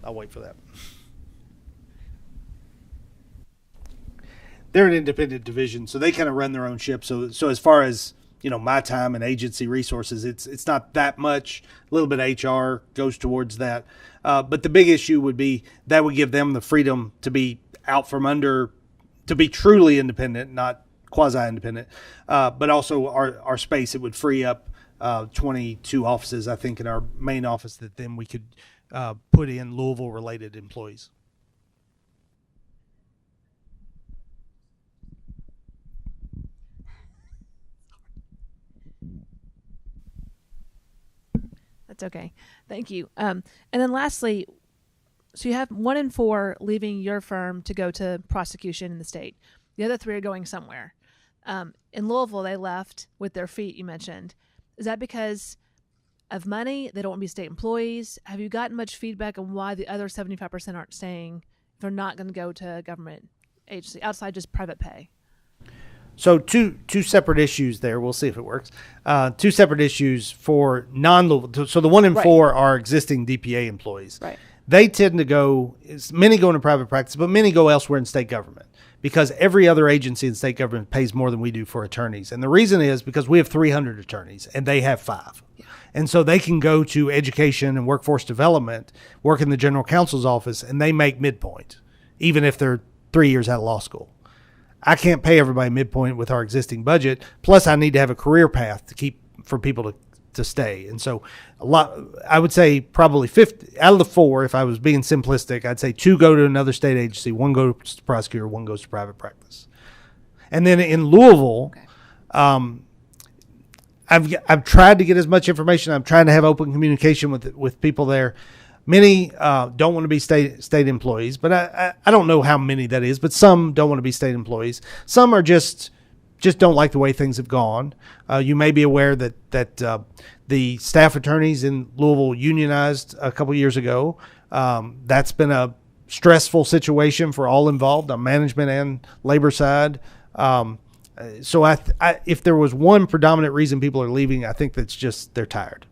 I'll wait for that. They're an independent division, so they kind of run their own ship. So as far as my time and agency resources, it's not that much. A little bit of HR goes towards that. But the big issue would be that would give them the freedom to be out from under, to be truly independent, not quasi-independent. But also our space, it would free up 22 offices, I think, in our main office that then we could put in Louisville-related employees. That's okay. Thank you. And then lastly, so you have 1 in 4 leaving your firm to go to prosecution in the state. The other 3 are going somewhere. In Louisville, they left with their feet, you mentioned. Is that because of money? They don't want to be state employees? Have you gotten much feedback on why the other 75% aren't staying? They're not going to go to a government agency outside just private pay. So two separate issues there. We'll see if it works. 2 separate issues for non-Louisville. So the 1 in 4 are existing DPA employees. Right. They tend to go, many go into private practice, but many go elsewhere in state government because every other agency in state government pays more than we do for attorneys. And the reason is because we have 300 attorneys and they have 5. Yeah. And so they can go to education and workforce development, work in the general counsel's office, and they make midpoint, even if they're 3 years out of law school. I can't pay everybody midpoint with our existing budget. Plus, I need to have a career path to keep for people to stay. And so, I would say probably 50 out of the 4. If I was being simplistic, I'd say 2 go to another state agency, 1 goes to prosecutor, 1 goes to private practice. And then in Louisville, I've tried to get as much information. I'm trying to have open communication with people there. Many don't want to be state employees, but I don't know how many that is, but some don't want to be state employees. Some are just don't like the way things have gone. You may be aware that the staff attorneys in Louisville unionized a couple years ago. That's been a stressful situation for all involved on management and labor side. So if there was one predominant reason people are leaving, I think that's just they're tired.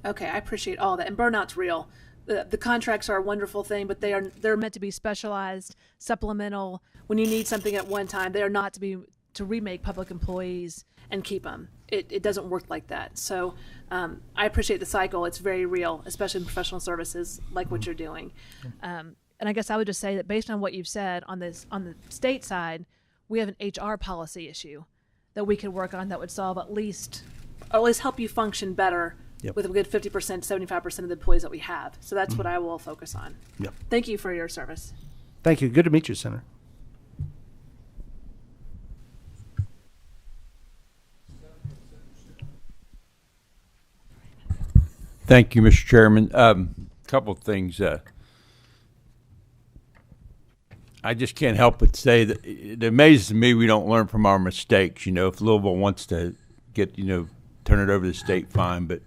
Okay, I appreciate all that. And burnout's real. The contracts are a wonderful thing, but they're meant to be specialized, supplemental. When you need something at one time, they are not to remake public employees and keep them. It doesn't work like that. So I appreciate the cycle. It's very real, especially in professional services like what you're doing. And I guess I would just say that based on what you've said on the state side, we have an HR policy issue that we could work on that would solve at least help you function better. Yep. With a good 50%, 75% of the employees that we have. So that's what I will focus on. Yep. Thank you for your service. Thank you. Good to meet you, Senator. Thank you, Mr. Chairman. Couple of things. I just can't help but say that it amazes me we don't learn from our mistakes. If Louisville wants to get, turn it over to the state, fine. But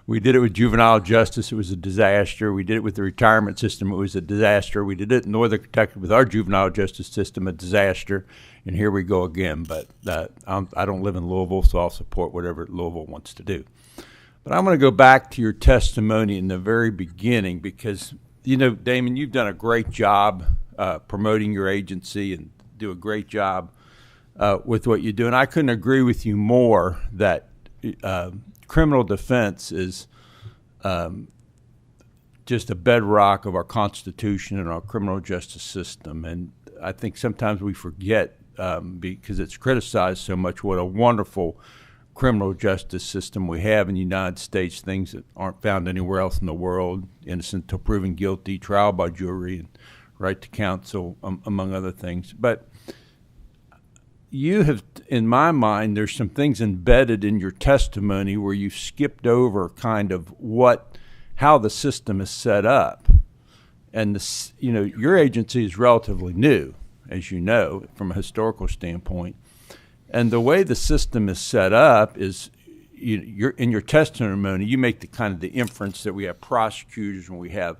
we did it with juvenile justice. It was a disaster. We did it with the retirement system. It was a disaster. We did it in Northern Kentucky with our juvenile justice system, a disaster. And here we go again. But I don't live in Louisville, so I'll support whatever Louisville wants to do. But I'm going to go back to your testimony in the very beginning because, Damon, you've done a great job promoting your agency and do a great job with what you do. And I couldn't agree with you more that criminal defense is just a bedrock of our Constitution and our criminal justice system. And I think sometimes we forget because it's criticized so much what a wonderful criminal justice system we have in the United States, things that aren't found anywhere else in the world, innocent till proven guilty, trial by jury, and right to counsel, among other things. But you have, in my mind, there's some things embedded in your testimony where you've skipped over kind of how the system is set up. And your agency is relatively new, as you know, from a historical standpoint. And the way the system is set up is, you're in your testimony, you make the inference that we have prosecutors and we have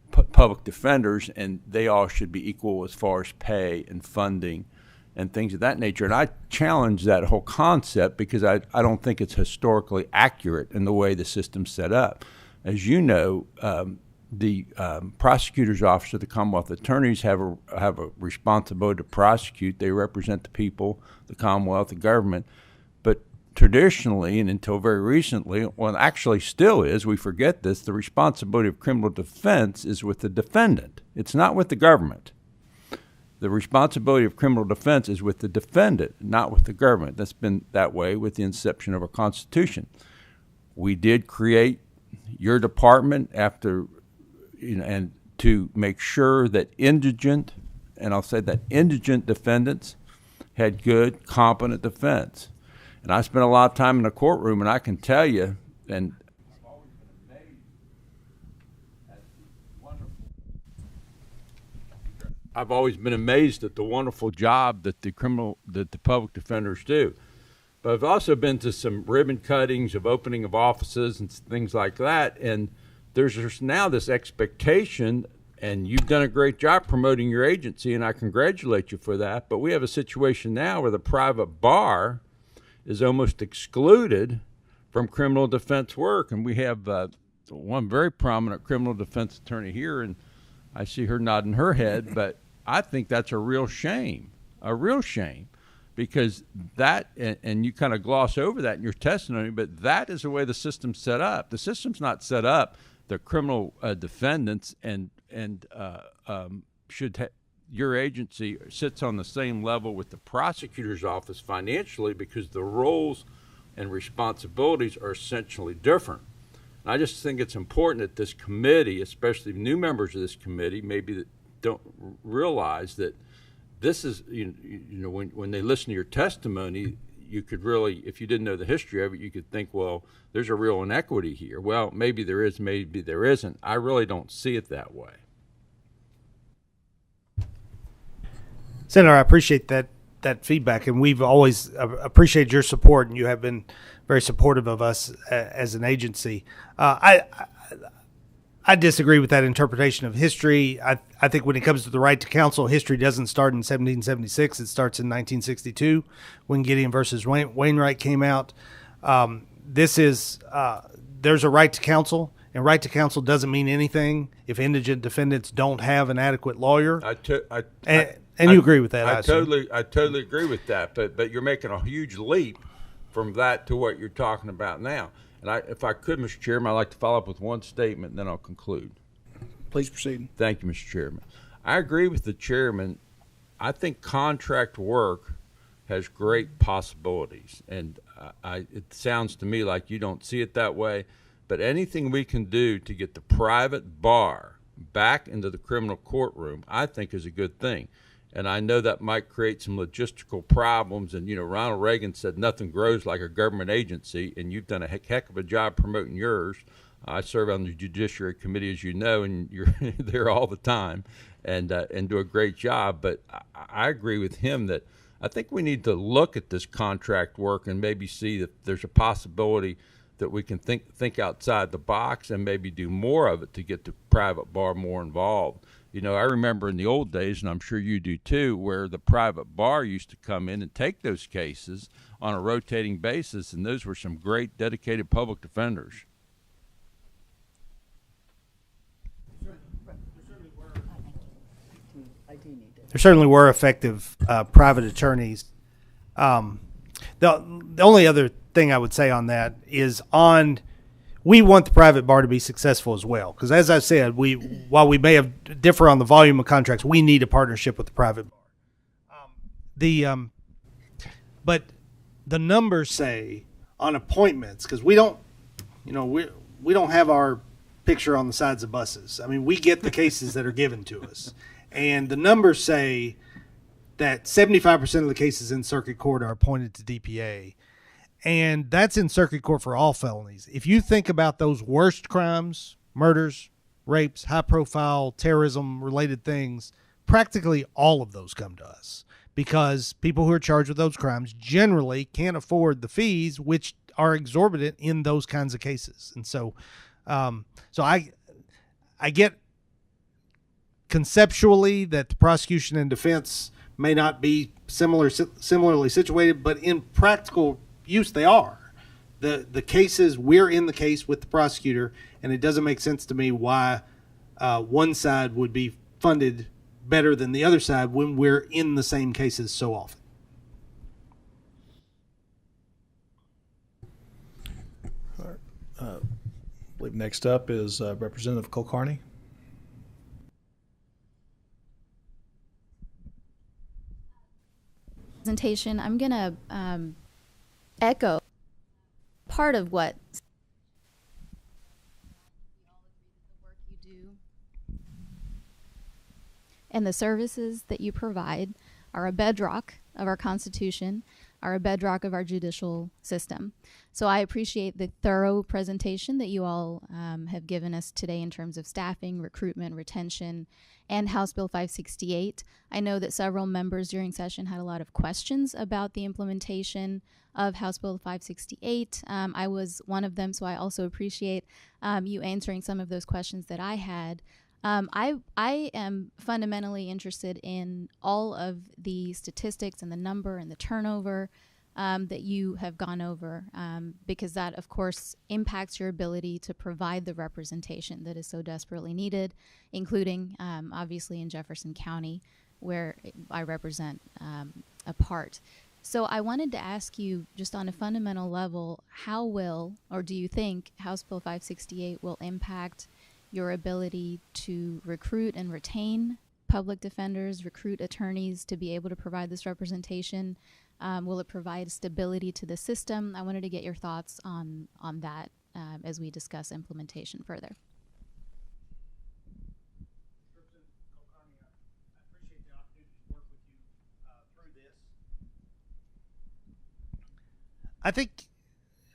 public defenders, and they all should be equal as far as pay and funding and things of that nature. And I challenge that whole concept because I don't think it's historically accurate in the way the system's set up. As you know, the prosecutor's office of the Commonwealth attorneys have a responsibility to prosecute. They represent the people, the Commonwealth, the government. But traditionally, and until very recently, well, actually still is, we forget this, the responsibility of criminal defense is with the defendant. It's not with the government. The responsibility of criminal defense is with the defendant, not with the government. That's been that way with the inception of our Constitution. We did create your department after, and to make sure that indigent, and I'll say that indigent defendants had good, competent defense. And I spent a lot of time in the courtroom, and I can tell you, and I've always been amazed at the wonderful job that the public defenders do. But I've also been to some ribbon cuttings of opening of offices and things like that, and there's now this expectation, and you've done a great job promoting your agency, and I congratulate you for that, but we have a situation now where the private bar is almost excluded from criminal defense work, and we have one very prominent criminal defense attorney here, and I see her nodding her head, but I think that's a real shame, because that, and you kind of gloss over that in your testimony, but that is the way the system's set up. The system's not set up the criminal defendants your agency sits on the same level with the prosecutor's office financially because the roles and responsibilities are essentially different. And I just think it's important that this committee, especially new members of this committee, maybe that don't realize that this is, when they listen to your testimony, you could really, if you didn't know the history of it, you could think, well, there's a real inequity here. Well, maybe there is, maybe there isn't. I really don't see it that way. Senator, I appreciate that feedback, and we've always appreciated your support, and you have been very supportive of us as an agency. I disagree with that interpretation of history. I think when it comes to the right to counsel, history doesn't start in 1776. It starts in 1962 when Gideon versus Wainwright came out. There's a right to counsel, and right to counsel doesn't mean anything if indigent defendants don't have an adequate lawyer. And you agree with that? I totally agree with that. But you're making a huge leap from that to what you're talking about now. And if I could, Mr. Chairman, I'd like to follow up with one statement, and then I'll conclude. Please proceed. Thank you, Mr. Chairman. I agree with the chairman. I think contract work has great possibilities, and it sounds to me like you don't see it that way. But anything we can do to get the private bar back into the criminal courtroom, I think is a good thing. And I know that might create some logistical problems. And, Ronald Reagan said nothing grows like a government agency, and you've done a heck of a job promoting yours. I serve on the Judiciary Committee, as you know, and you're there all the time and do a great job. But I agree with him that I think we need to look at this contract work and maybe see that there's a possibility that we can think outside the box and maybe do more of it to get the private bar more involved. I remember in the old days, and I'm sure you do too, where the private bar used to come in and take those cases on a rotating basis, and those were some great dedicated public defenders. There certainly were effective private attorneys. The only other thing I would say on that is we want the private bar to be successful as well. Because as I said, while we may have differ on the volume of contracts, we need a partnership with the private bar. But the numbers say on appointments, because we don't have our picture on the sides of buses. I mean, we get the cases that are given to us. And the numbers say that 75% of the cases in circuit court are appointed to DPA. And that's in circuit court for all felonies. If you think about those worst crimes, murders, rapes, high-profile terrorism-related things, practically all of those come to us because people who are charged with those crimes generally can't afford the fees, which are exorbitant in those kinds of cases. And so I get conceptually that the prosecution and defense may not be similarly situated, but in practical use they are. The cases, we're in the case with the prosecutor, and it doesn't make sense to me why one side would be funded better than the other side when we're in the same cases so often. I believe next up is Representative Kulkarni. Presentation, I'm going to echo part of what the work you do and the services that you provide are a bedrock of our Constitution, are a bedrock of our judicial system. So I appreciate the thorough presentation that you all have given us today in terms of staffing, recruitment, retention, and House Bill 568. I know that several members during session had a lot of questions about the implementation of House Bill 568. I was one of them, so I also appreciate you answering some of those questions that I had. I am fundamentally interested in all of the statistics and the number and the turnover that you have gone over, because that, of course, impacts your ability to provide the representation that is so desperately needed, including, obviously, in Jefferson County, where I represent a part. So I wanted to ask you, just on a fundamental level, how will, or do you think, House Bill 568 will impact your ability to recruit and retain public defenders, recruit attorneys to be able to provide this representation? Will it provide stability to the system? I wanted to get your thoughts on that as we discuss implementation further. I think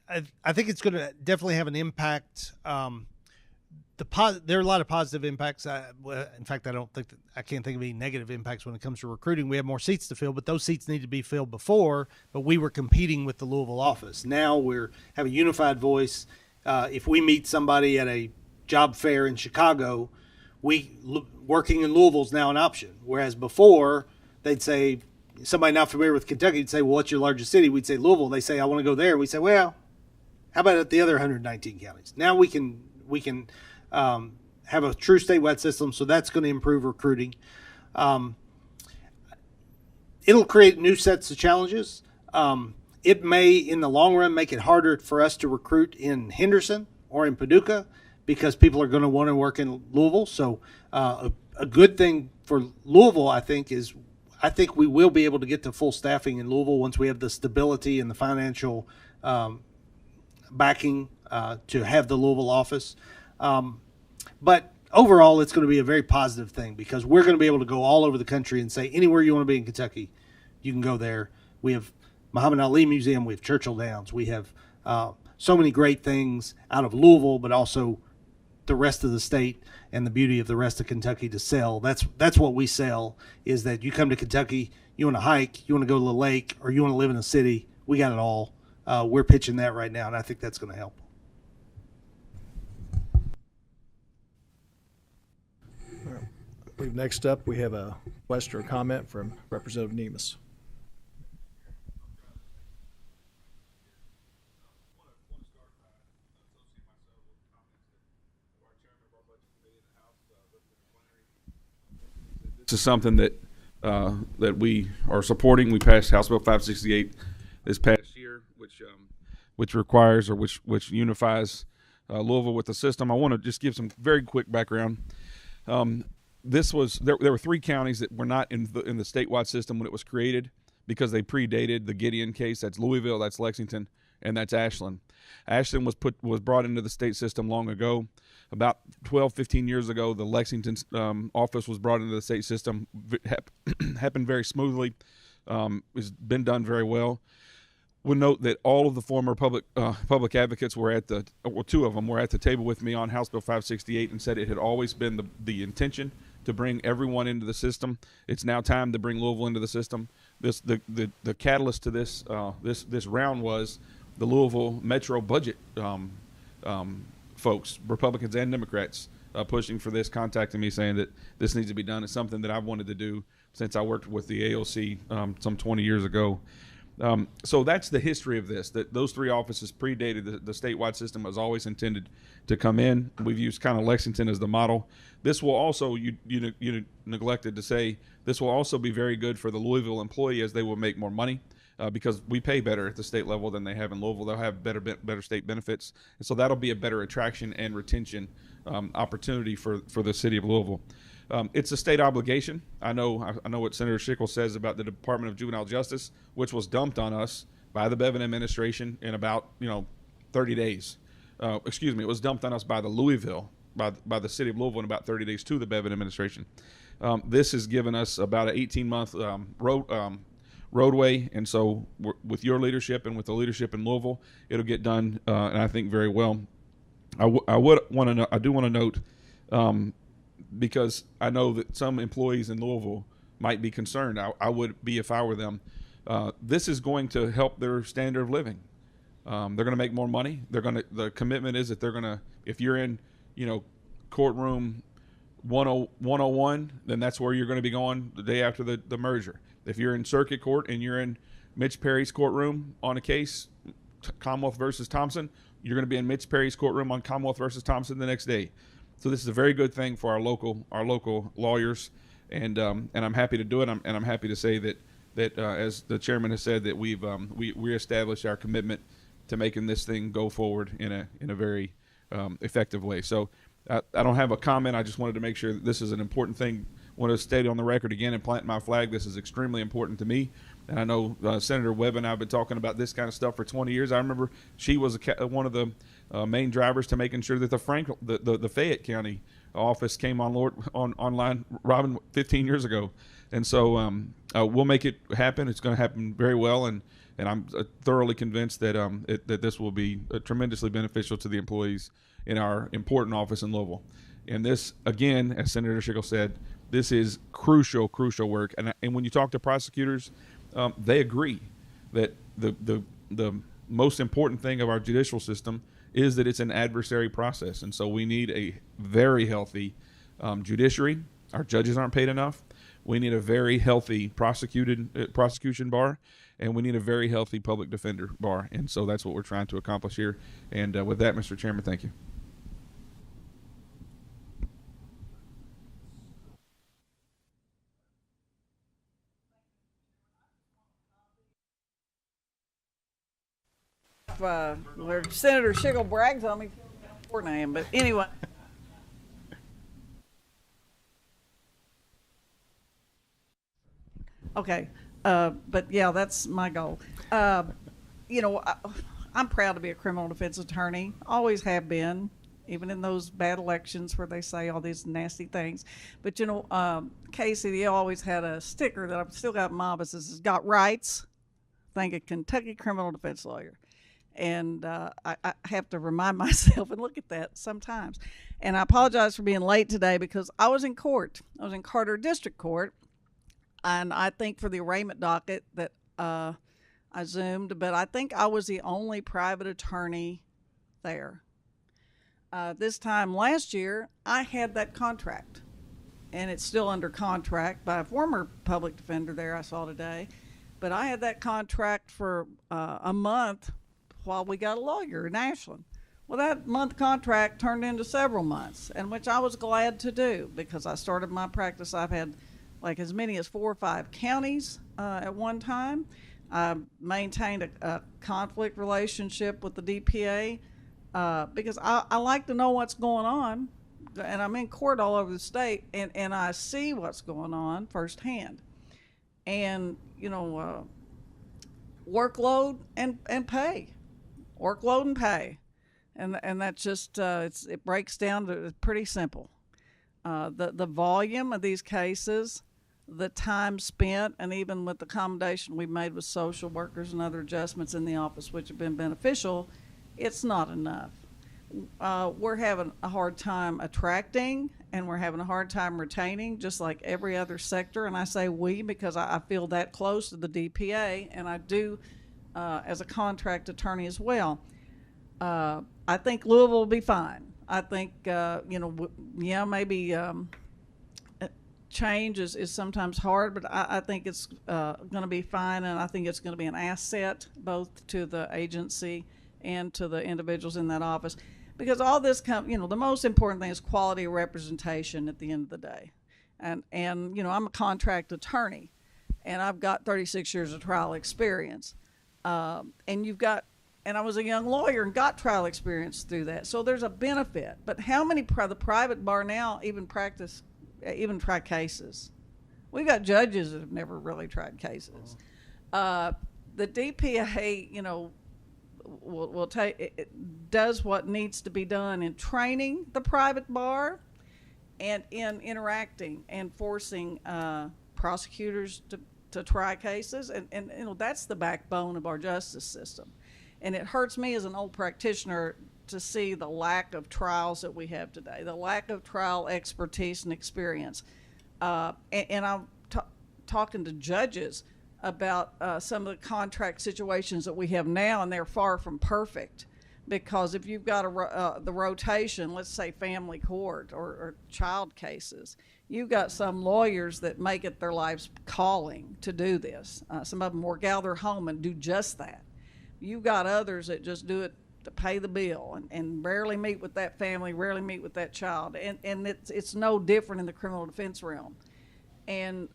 it's going to definitely have an impact. There are a lot of positive impacts. In fact, I can't think of any negative impacts when it comes to recruiting. We have more seats to fill, but those seats need to be filled before. But we were competing with the Louisville office. Now we have a unified voice. If we meet somebody at a job fair in Chicago, working in Louisville is now an option. Whereas before, they'd say, somebody not familiar with Kentucky would say, well, what's your largest city? We'd say Louisville. They say, I want to go there. We say, well, how about at the other 119 counties? Now we can have a true statewide system, so that's going to improve recruiting. It'll create new sets of challenges. It may, in the long run, make it harder for us to recruit in Henderson or in Paducah because people are going to want to work in Louisville. So a good thing for Louisville, I think we will be able to get to full staffing in Louisville once we have the stability and the financial backing to have the Louisville office. But overall, it's going to be a very positive thing because we're going to be able to go all over the country and say anywhere you want to be in Kentucky, you can go there. We have Muhammad Ali Museum. We have Churchill Downs. We have so many great things out of Louisville, but also the rest of the state and the beauty of the rest of Kentucky to sell. That's what we sell, is that you come to Kentucky, you want to hike, you want to go to the lake, or you want to live in a city. We got it all. We're pitching that right now, and I think that's going to help. I believe next up we have a question or comment from Representative Nemus. This is something that that we are supporting. We passed House Bill 568 this past year, which requires, or which unifies Louisville with the system. I want to just give some very quick background. This was there were 3 counties that were not in the statewide system when it was created because they predated the Gideon case. That's Louisville, that's Lexington, and that's Ashland. Ashland was brought into the state system long ago. About 12, 15 years ago, the Lexington office was brought into the state system. Happened very smoothly. It's been done very well. We'll note that all of the former public advocates were at 2 of them were at the table with me on House Bill 568 and said it had always been the intention to bring everyone into the system. It's now time to bring Louisville into the system. The catalyst to this round was the Louisville Metro budget folks, Republicans and Democrats, pushing for this, contacting me saying that this needs to be done. It's something that I've wanted to do since I worked with the AOC some 20 years ago. So that's the history of this, that those 3 offices predated the statewide system. Was always intended to come in. We've used kind of Lexington as the model. This will also, you neglected to say, this will also be very good for the Louisville employee as they will make more money because we pay better at the state level than they have in Louisville. They'll have better state benefits. And so that'll be a better attraction and retention opportunity for the city of Louisville. It's a state obligation. I know what Senator Schickel says about the Department of Juvenile Justice, which was dumped on us by the Bevan administration in about 30 days. It was dumped on us by the by the city of Louisville in about 30 days to the Bevan administration. This has given us about an 18-month roadway, and so with your leadership and with the leadership in Louisville, it'll get done, and I think very well. I do want to note. Because I know that some employees in Louisville might be concerned. I would be if I were them. This is going to help their standard of living. They're going to make more money. The commitment is that they're going to, if you're in, courtroom 101, then that's where you're going to be going the day after the merger. If you're in circuit court and you're in Mitch Perry's courtroom on a case, Commonwealth versus Thompson, you're going to be in Mitch Perry's courtroom on Commonwealth versus Thompson the next day. So this is a very good thing for our local lawyers, and I'm happy to do it. I'm happy to say that as the chairman has said, that we established our commitment to making this thing go forward in a very effective way. So I don't have a comment. I just wanted to make sure that this is an important thing. I want to state on the record again and plant my flag. This is extremely important to me. And I know Senator Webb and I have been talking about this kind of stuff for 20 years. I remember she was one of the main drivers to making sure that the Fayette County office came online, Robin, 15 years ago. And so we'll make it happen. It's going to happen very well, and I'm thoroughly convinced that that this will be tremendously beneficial to the employees in our important office in Louisville. And this, again, as Senator Schickel said, this is crucial work. And when you talk to prosecutors, they agree that the most important thing of our judicial system is that it's an adversary process. And so we need a very healthy judiciary. Our judges aren't paid enough. We need a very healthy prosecution bar, and we need a very healthy public defender bar. And so that's what we're trying to accomplish here. And with that, Mr. Chairman, thank you. Where Senator Schickel brags on me more than I am, but anyway. Okay, but yeah, that's my goal. I'm proud to be a criminal defense attorney. Always have been. even in those bad elections where they say all these nasty things. But you know, Casey, they always had a sticker that I've still got in my office that says, "Got rights? Think a Kentucky criminal defense lawyer." And I have to remind myself and look at that sometimes. And I apologize for being late today because I was in court. I was in Carter District Court, and I think for the arraignment docket that I Zoomed, but I think I was the only private attorney there. This time last year, I had that contract, and it's still under contract by a former public defender there I saw today. But I had that contract for a month while we got a lawyer in Ashland. Well, that month contract turned into several months, and which I was glad to do because I started my practice. I've had like as many as 4 or 5 counties at one time. I maintained a conflict relationship with the DPA because I like to know what's going on, and I'm in court all over the state, and I see what's going on firsthand. And, you know, workload and pay. Workload and pay. And that's just, it breaks down to pretty simple. The volume of these cases, the time spent, and even with the accommodation we've made with social workers and other adjustments in the office, which have been beneficial, it's not enough. We're having a hard time attracting, and we're having a hard time retaining, just like every other sector. And I say we because I feel that close to the DPA, and I do as a contract attorney as well. I think Louisville will be fine. I think, you know, yeah, maybe change is sometimes hard, but I think it's going to be fine, and I think it's going to be an asset both to the agency and to the individuals in that office. Because all this you know, the most important thing is quality of representation at the end of the day. And you know, I'm a contract attorney, and I've got 36 years of trial experience. And you've got, and I was a young lawyer and got trial experience through that. So there's a benefit. But how many the private bar now even try cases? We've got judges that have never really tried cases. The DPA, you know, will it does what needs to be done in training the private bar and in interacting and forcing prosecutors to try cases, and you know, that's the backbone of our justice system. And it hurts me as an old practitioner to see the lack of trials that we have today, the lack of trial expertise and experience. And I'm talking to judges about some of the contract situations that we have now, and they're far from perfect. Because if you've got the rotation, let's say family court or child cases, you've got some lawyers that make it their life's calling to do this. Some of them work out of their home and do just that. You've got others that just do it to pay the bill and rarely meet with that family, rarely meet with that child. And it's no different in the criminal defense realm. And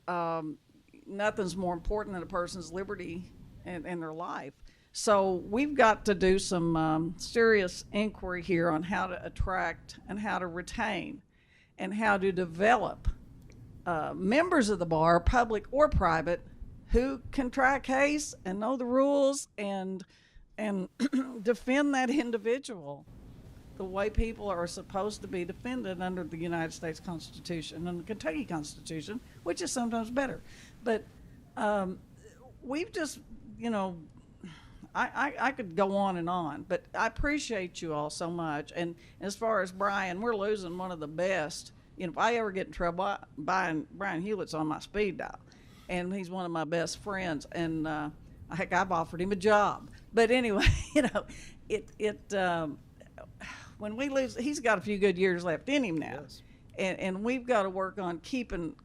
nothing's more important than a person's liberty and their life. So we've got to do some serious inquiry here on how to attract and how to retain and how to develop members of the bar, public or private, who can try a case and know the rules and defend that individual the way people are supposed to be defended under the United States Constitution and the Kentucky Constitution, which is sometimes better. But we've just, you know, I could go on, but I appreciate you all so much. And as far as Brian, we're losing one of the best. You know, if I ever get in trouble, Brian Hewlett's on my speed dial, and he's one of my best friends. And heck, I've offered him a job. But anyway, you know, when we lose, he's got a few good years left in him now. Yes. And we've got to work on keeping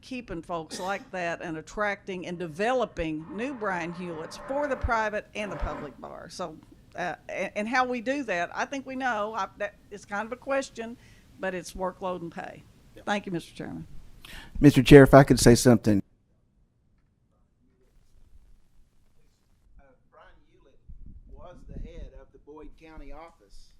folks like that and attracting and developing new Brian Hewletts for the private and the public bar. So, and how we do that, I think we know. That it's kind of a question, but it's workload and pay. Yep. Thank you, Mr. Chairman. Mr. Chair, if I could say something. Brian Hewlett was the head of the Boyd County office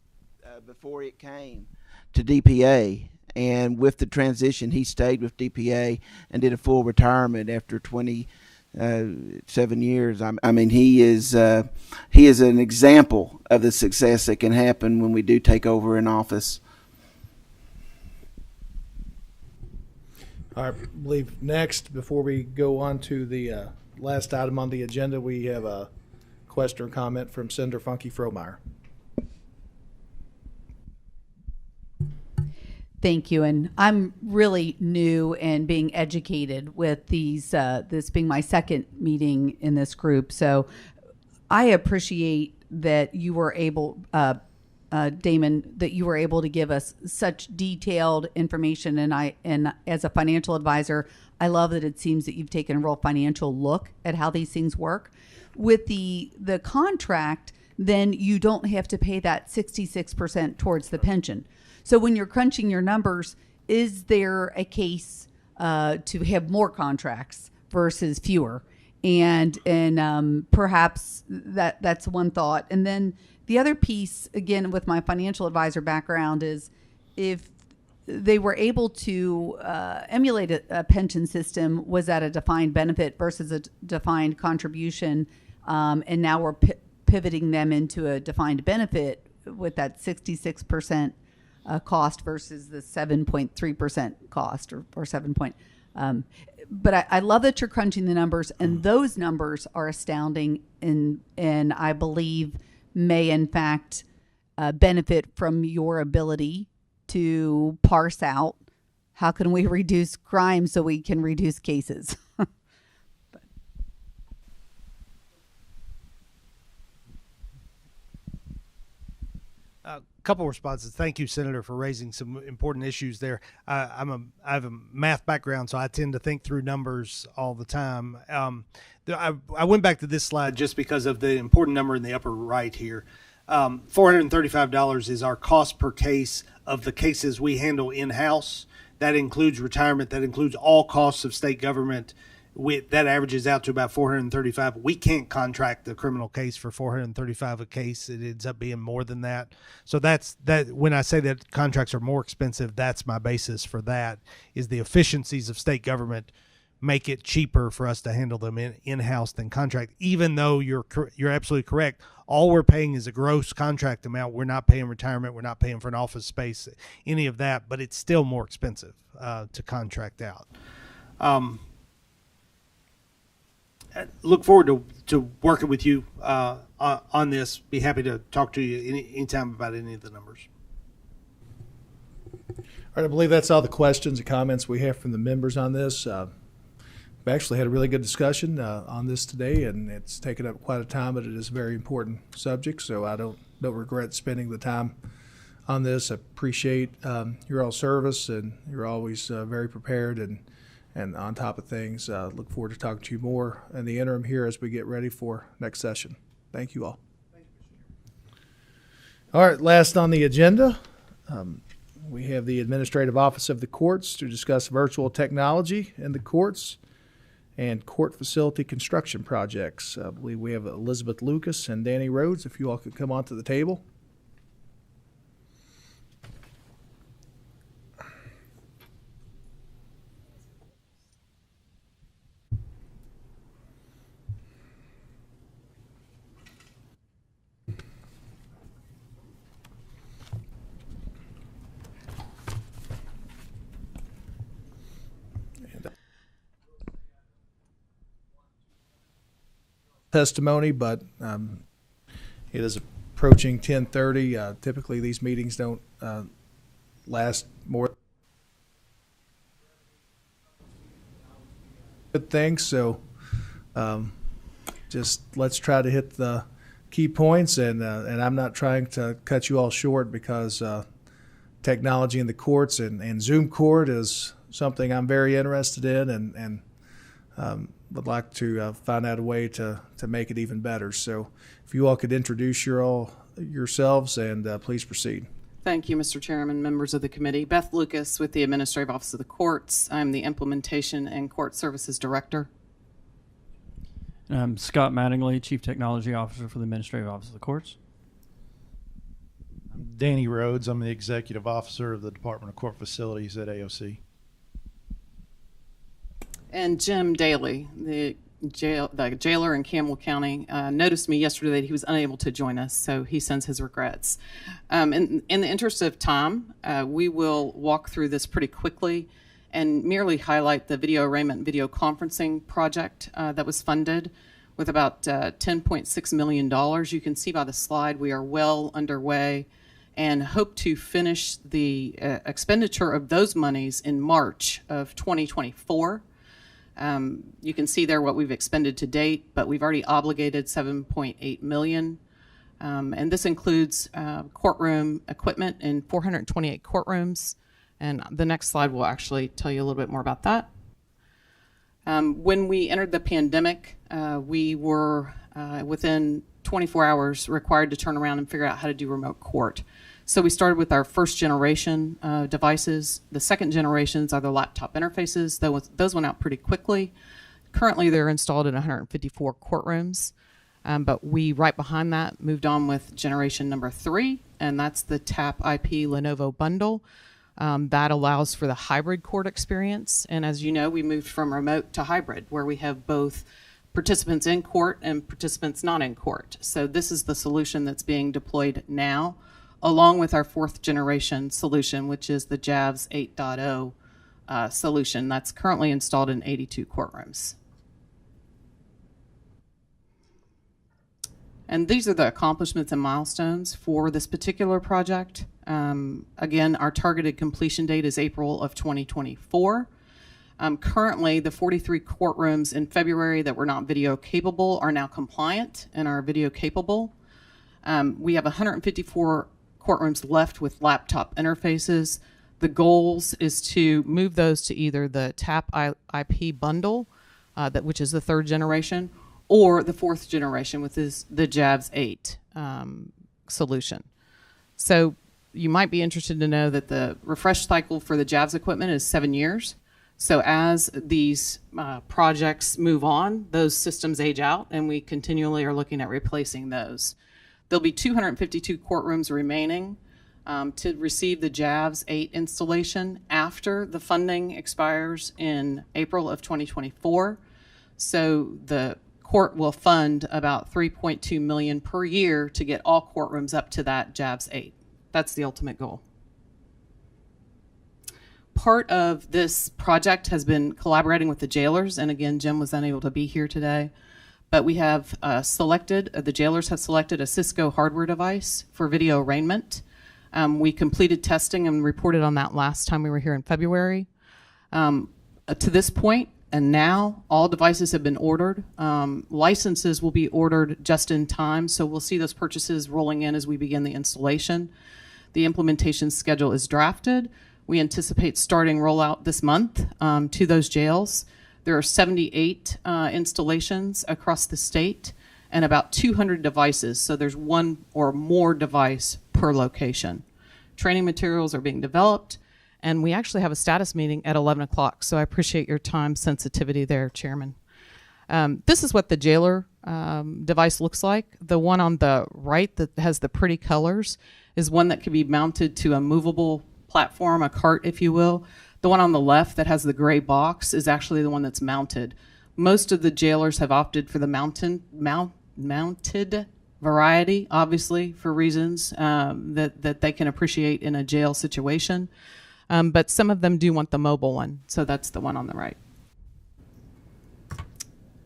before it came to DPA. And with the transition, he stayed with DPA and did a full retirement after 27 years. I mean, he is an example of the success that can happen when we do take over an office. All right, I believe next, before we go on to the last item on the agenda, we have a question or comment from Senator Funky Fromeyer. Thank you, and I'm really new and being educated with these. This being my second meeting in this group, so I appreciate that you were able, Damon, that you were able to give us such detailed information. And as a financial advisor, I love that it seems that you've taken a real financial look at how these things work. With the contract, then you don't have to pay that 66% towards the pension. So when you're crunching your numbers, is there a case to have more contracts versus fewer? And perhaps that's one thought. And then the other piece, again, with my financial advisor background, is if they were able to emulate a pension system, was that a defined benefit versus a defined contribution? And now we're pivoting them into a defined benefit with that 66% cost versus the 7.3% cost or 7 point. But I love that you're crunching the numbers, and those numbers are astounding, and I believe may in fact benefit from your ability to parse out how can we reduce crime so we can reduce cases. A couple responses. Thank you, Senator, for raising some important issues there. I have a math background, so I tend to think through numbers all the time. I went back to this slide just because of the important number in the upper right here. $435 is our cost per case of the cases we handle in-house. That includes retirement. That includes all costs of state government. That averages out to about $435. We can't contract the criminal case for $435 a case. It ends up being more than that. So that's that. When I say that contracts are more expensive, that's my basis for that. Is the efficiencies of state government make it cheaper for us to handle them in-house than contract. Even though you're absolutely correct, all we're paying is a gross contract amount. We're not paying retirement. We're not paying for an office space, any of that. But it's still more expensive to contract out. Look forward to working with you on this. Be happy to talk to you anytime about any of the numbers. All right, I believe that's all the questions and comments we have from the members on this. We actually had a really good discussion on this today, and it's taken up quite a time, but it is a very important subject, so I don't regret spending the time on this. I appreciate your all service, and you're always very prepared and on top of things. Look forward to talking to you more in the interim here as we get ready for next session. Thank you all. All right, last on the agenda, we have the Administrative Office of the Courts to discuss virtual technology in the courts and court facility construction projects. I believe we have Elizabeth Lucas and Danny Rhodes. If you all could come onto the table. Testimony, but it is approaching 10:30. Typically, these meetings don't last more. Good things. So, just let's try to hit the key points, and I'm not trying to cut you all short because technology in the courts and Zoom court is something I'm very interested in, and would like to find out a way to make it even better. So if you all could introduce yourselves and please proceed. Thank you, Mr. Chairman, members of the committee. Beth Lucas with the Administrative Office of the Courts. I'm the Implementation and Court Services Director. And I'm Scott Mattingly, Chief Technology Officer for the Administrative Office of the Courts. I'm Danny Rhodes. I'm the Executive Officer of the Department of Court Facilities at AOC. And Jim Daly, the jailer in Campbell County, noticed me yesterday that he was unable to join us, so he sends his regrets. In the interest of time, we will walk through this pretty quickly. and merely highlight the video arraignment and video conferencing project that was funded with about $10.6 million. You can see by the slide we are well underway and hope to finish the expenditure of those monies in March of 2024. You can see there what we've expended to date, but we've already obligated $7.8 million. And this includes courtroom equipment in 428 courtrooms. And the next slide will actually tell you a little bit more about that. When we entered the pandemic, we were within 24 hours required to turn around and figure out how to do remote court. So we started with our first generation devices. The second generations are the laptop interfaces. Those went out pretty quickly. Currently, they're installed in 154 courtrooms. But we, right behind that, moved on with generation number 3, and that's the TAP IP Lenovo bundle. That allows for the hybrid court experience. And as you know, we moved from remote to hybrid, where we have both participants in court and participants not in court. So this is the solution that's being deployed now, along with our 4th generation solution, which is the JAVS 8.0 solution that's currently installed in 82 courtrooms. And these are the accomplishments and milestones for this particular project. Again, our targeted completion date is April of 2024. Currently, the 43 courtrooms in February that were not video capable are now compliant and are video capable. We have 154 courtrooms left with laptop interfaces. The goals is to move those to either the TAP IP bundle, which is the 3rd generation, or the 4th generation, which is the JAVS 8 solution. So you might be interested to know that the refresh cycle for the JAVS equipment is 7 years. So as these projects move on, those systems age out, and we continually are looking at replacing those. There'll be 252 courtrooms remaining to receive the JAVS 8 installation after the funding expires in April of 2024. So the court will fund about $3.2 million per year to get all courtrooms up to that JAVS 8. That's the ultimate goal. Part of this project has been collaborating with the jailers, and again, Jim was unable to be here today, but we have the jailers have selected a Cisco hardware device for video arraignment. We completed testing and reported on that last time we were here in February. To this point, and now all devices have been ordered. Licenses will be ordered just in time, so we'll see those purchases rolling in as we begin the installation. The implementation schedule is drafted. We anticipate starting rollout this month to those jails. There are 78 installations across the state and about 200 devices, so there's 1 or more device per location. Training materials are being developed, and we actually have a status meeting at 11 o'clock, so I appreciate your time sensitivity there, Chairman. This is what the jailer device looks like. The one on the right that has the pretty colors is one that can be mounted to a movable platform, a cart, if you will. The one on the left that has the gray box is actually the one that's mounted. Most of the jailers have opted for the mounted variety, obviously, for reasons that they can appreciate in a jail situation. But some of them do want the mobile one, so that's the one on the right.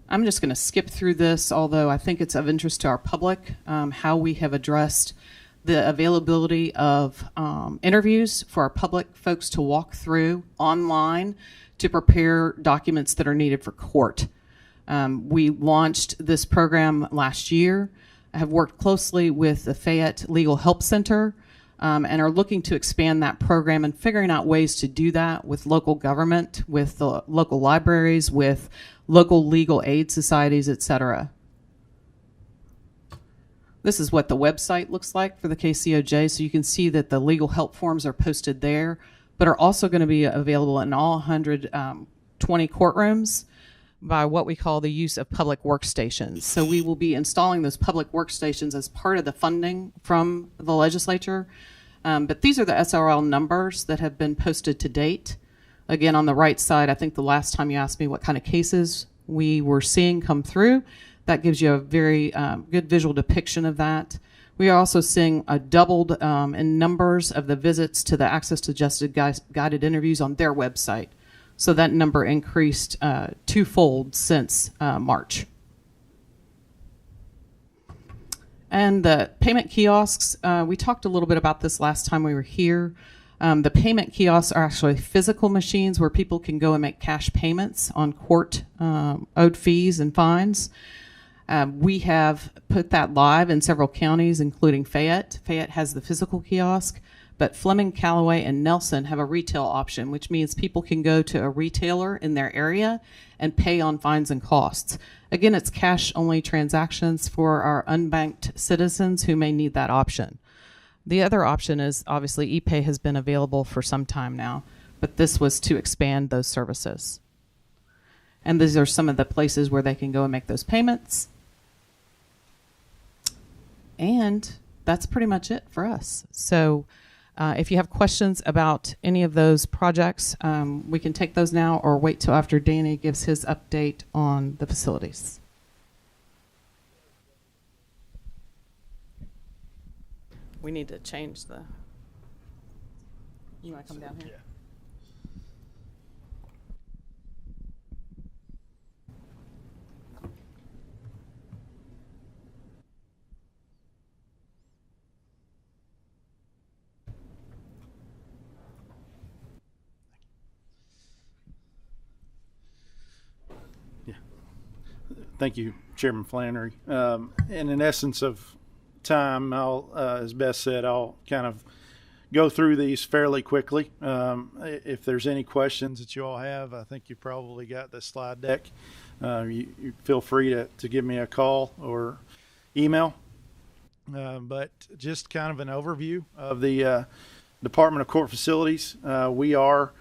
I'm just going to skip through this, although I think it's of interest to our public, how we have addressed the availability of interviews for our public folks to walk through online to prepare documents that are needed for court. We launched this program last year. I have worked closely with the Fayette Legal Help Center and are looking to expand that program and figuring out ways to do that with local government, with the local libraries, with local legal aid societies, etc. This is what the website looks like for the KCOJ, so you can see that the legal help forms are posted there, but are also going to be available in all 120 courtrooms by what we call the use of public workstations. So we will be installing those public workstations as part of the funding from the legislature. But these are the SRL numbers that have been posted to date. Again, on the right side, I think the last time you asked me what kind of cases we were seeing come through, that gives you a very good visual depiction of that. We are also seeing a doubled in numbers of the visits to the Access to Justice guided interviews on their website. So that number increased twofold since March. And the payment kiosks, we talked a little bit about this last time we were here. The payment kiosks are actually physical machines where people can go and make cash payments on court owed fees and fines. We have put that live in several counties, including Fayette. Fayette has the physical kiosk, but Fleming, Callaway, and Nelson have a retail option, which means people can go to a retailer in their area and pay on fines and costs. Again, it's cash-only transactions for our unbanked citizens who may need that option. The other option is, obviously, ePay has been available for some time now, but this was to expand those services. And these are some of the places where they can go and make those payments. And that's pretty much it for us. So if you have questions about any of those projects, we can take those now or wait till after Danny gives his update on the facilities. We need to change the... You want to come down here? Yeah. Thank you, Chairman Flannery. In an essence of time, as Beth said, I'll kind of go through these fairly quickly. If there's any questions that you all have, I think you probably got the slide deck. You feel free to give me a call or email. But just kind of an overview of the Department of Court Facilities. We are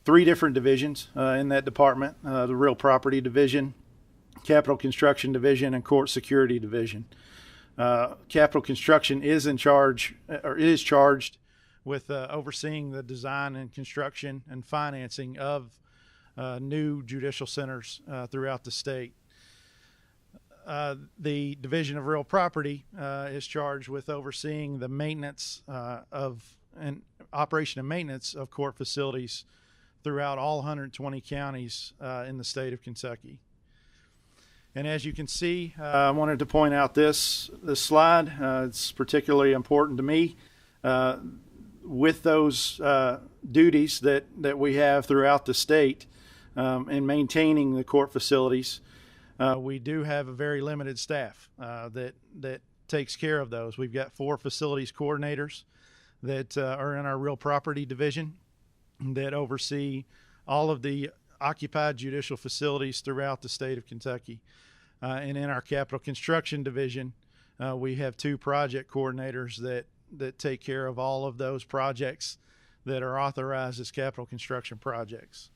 3 different divisions in that department: the Real Property Division, Capital Construction Division, and Court Security Division. Capital Construction is charged with overseeing the design and construction and financing of new judicial centers throughout the state. The Division of Real Property is charged with overseeing the maintenance and operation and maintenance of court facilities throughout all 120 counties in the state of Kentucky. And as you can see, I wanted to point out this slide. It's particularly important to me. With those duties that we have throughout the state in maintaining the court facilities, we do have a very limited staff that takes care of those. We've got 4 facilities coordinators that are in our Real Property Division that oversee all of the occupied judicial facilities throughout the state of Kentucky. And in our Capital Construction Division, we have 2 project coordinators that take care of all of those projects that are authorized as capital construction projects.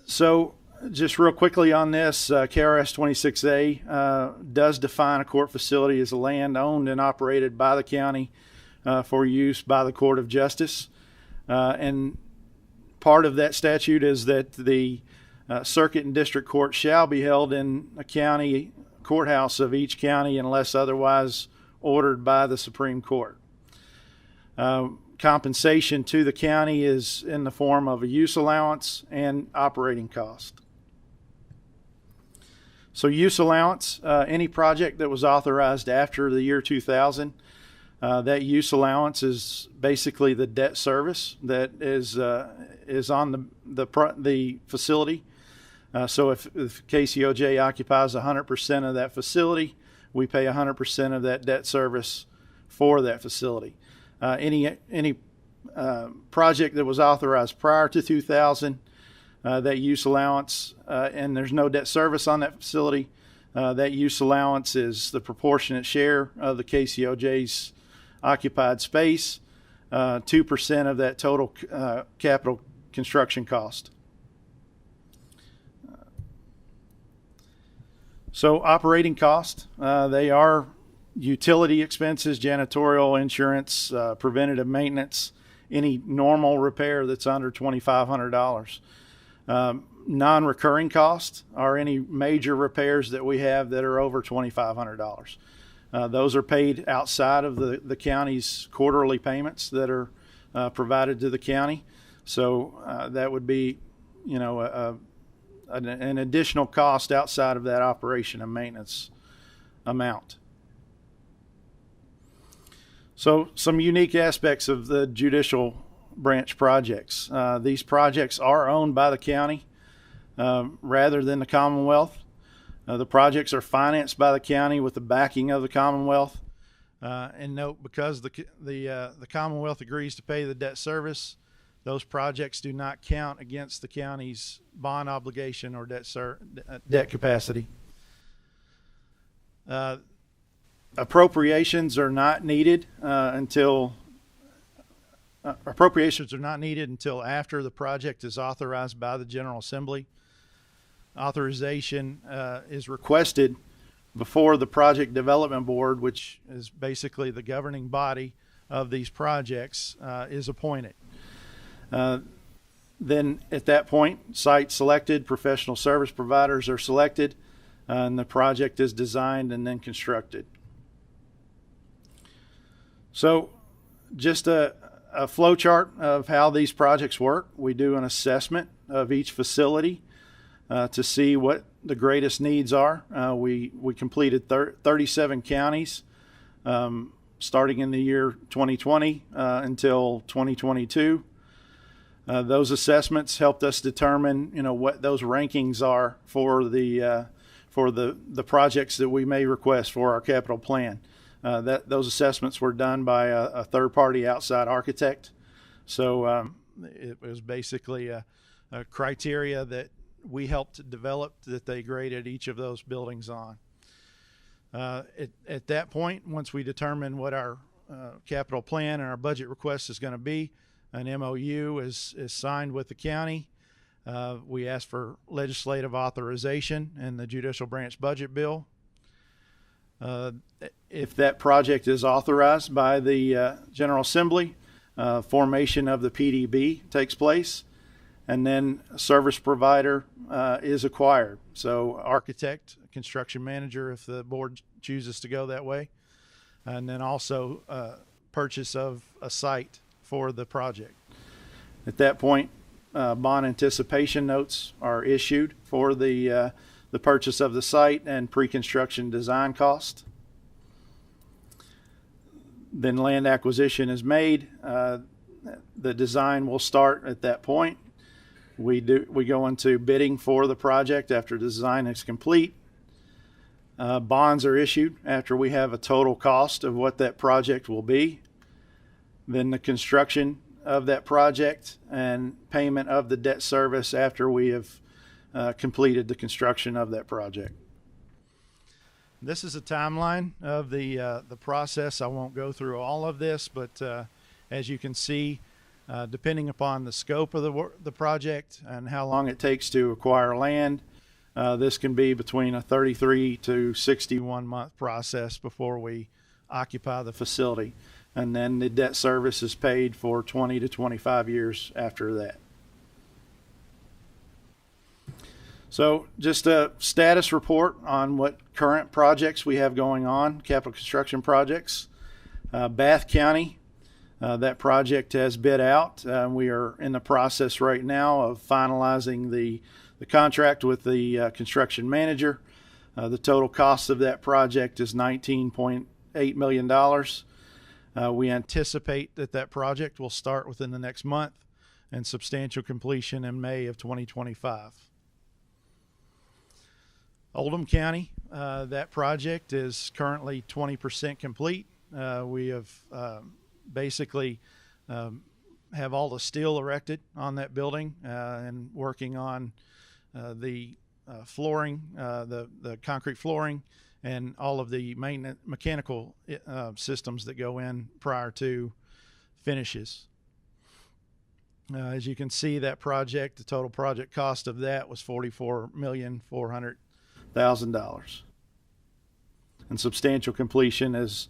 So just real quickly on this, KRS 26A does define a court facility as a land owned and operated by the county for use by the Court of Justice. And part of that statute is that the circuit and district court shall be held in a county courthouse of each county unless otherwise ordered by the Supreme Court. Compensation to the county is in the form of a use allowance and operating cost. So use allowance, any project that was authorized after the year 2000, that use allowance is basically the debt service that is on the facility. So if KCOJ occupies 100% of that facility, we pay 100% of that debt service for that facility. Any project that was authorized prior to 2000, that use allowance, and there's no debt service on that facility, that use allowance is the proportionate share of the KCOJ's occupied space, 2% of that total capital construction cost. So operating cost, they are utility expenses, janitorial, insurance, preventative maintenance, any normal repair that's under $2,500. Non-recurring costs are any major repairs that we have that are over $2,500. Those are paid outside of the county's quarterly payments that are provided to the county. So that would be, an additional cost outside of that operation and maintenance amount. So some unique aspects of the judicial branch projects. These projects are owned by the county rather than the Commonwealth. The projects are financed by the county with the backing of the Commonwealth. And note, because the Commonwealth agrees to pay the debt service, those projects do not count against the county's bond obligation or debt capacity. Appropriations are not needed until after the project is authorized by the General Assembly. Authorization is requested before the Project Development Board, which is basically the governing body of these projects, is appointed. Then at that point, site selected, professional service providers are selected, and the project is designed and then constructed. So just a flow chart of how these projects work. We do an assessment of each facility to see what the greatest needs are. We completed 37 counties starting in the year 2020 until 2022. Those assessments helped us determine, what those rankings are for the projects that we may request for our capital plan. Those assessments were done by a third-party outside architect. So it was basically a criteria that we helped develop that they graded each of those buildings on. At that point, once we determine what our capital plan and our budget request is going to be, an MOU is signed with the county. We ask for legislative authorization in the judicial branch budget bill. If that project is authorized by the General Assembly, formation of the PDB takes place, and then a service provider is acquired. So architect, construction manager, if the board chooses to go that way, and then also purchase of a site for the project. At that point, bond anticipation notes are issued for the purchase of the site and pre-construction design cost. Then land acquisition is made. The design will start at that point. We go into bidding for the project after design is complete. Bonds are issued after we have a total cost of what that project will be. Then the construction of that project and payment of the debt service after we have completed the construction of that project. This is a timeline of the process. I won't go through all of this, but as you can see, depending upon the scope of the project and how long it takes to acquire land, this can be between a 33 to 61 month process before we occupy the facility. And then the debt service is paid for 20 to 25 years after that. So just a status report on what current projects we have going on, capital construction projects. Bath County, that project has bid out. We are in the process right now of finalizing the contract with the construction manager. The total cost of that project is $19.8 million. We anticipate that project will start within the next month and substantial completion in May of 2025. Oldham County, that project is currently 20% complete. We have basically have all the steel erected on that building and working on the flooring, the concrete flooring, and all of the maintenance mechanical systems that go in prior to finishes. As you can see, that project, the total project cost of that was $44,400,000. And substantial completion is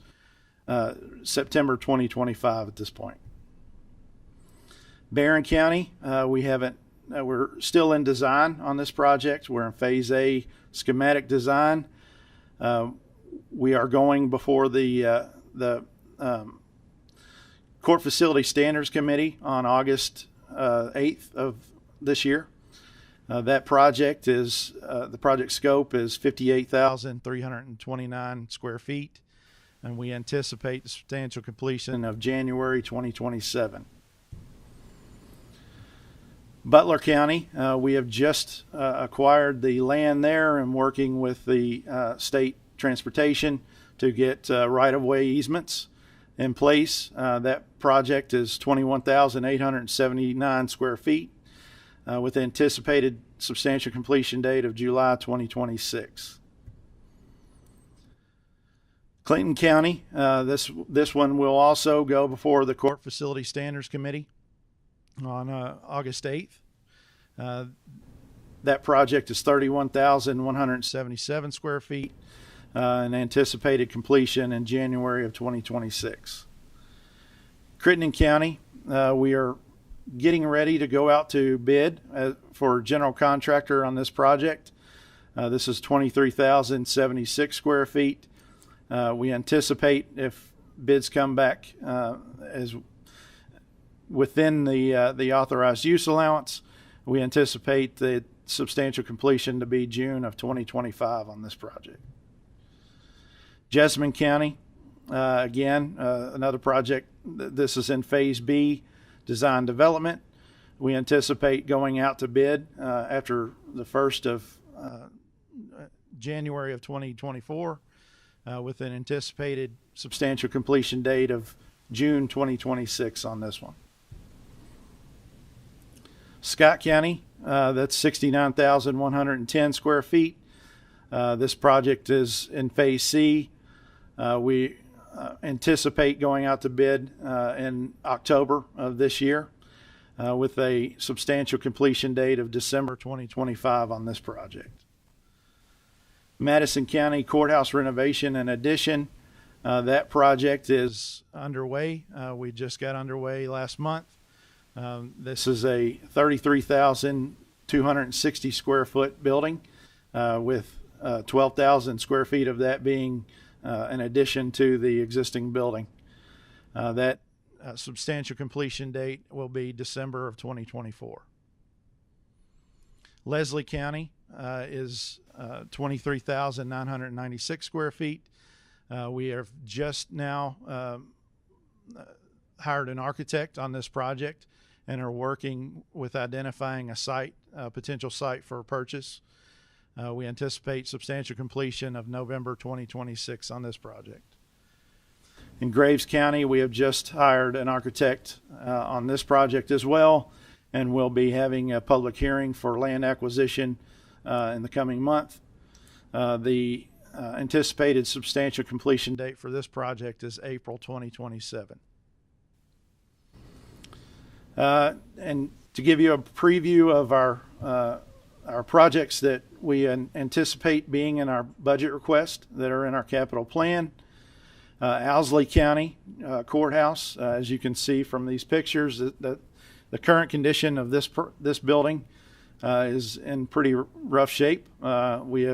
September 2025 at this point. Barron County, we're still in design on this project. We're in phase A schematic design. We are going before the Court Facility Standards Committee on August 8th of this year. That project is, the project scope is 58,329 square feet, and we anticipate substantial completion of January 2027. Butler County, we have just acquired the land there and working with the state transportation to get right-of-way easements in place. That project is 21,879 square feet with anticipated substantial completion date of July 2026. Clinton County, this one will also go before the Court Facility Standards Committee on August 8th. That project is 31,177 square feet and anticipated completion in January of 2026. Crittenden County, we are getting ready to go out to bid for general contractor on this project. This is 23,076 square feet. We anticipate, if bids come back as within the authorized use allowance, we anticipate the substantial completion to be June of 2025 on this project. Jessamine County, again, another project. This is in Phase B, design development. We anticipate going out to bid after the 1st of January of 2024 with an anticipated substantial completion date of June 2026 on this one. Scott County, that's 69,110 square feet. This project is in Phase C. We anticipate going out to bid in October of this year with a substantial completion date of December 2025 on this project. Madison County Courthouse renovation and addition. That project is underway. We just got underway last month. This is a 33,260 square foot building with 12,000 square feet of that being in addition to the existing building. That substantial completion date will be December of 2024. Leslie County is 23,996 square feet. We have just now hired an architect on this project and are working with identifying a site, a potential site for purchase. We anticipate substantial completion of November 2026 on this project. In Graves County, we have just hired an architect on this project as well, and we'll be having a public hearing for land acquisition in the coming month. The anticipated substantial completion date for this project is April 2027. And to give you a preview of our projects that we anticipate being in our budget request that are in our capital plan. Owsley County Courthouse, as you can see from these pictures, the current condition of this building is in pretty rough shape. We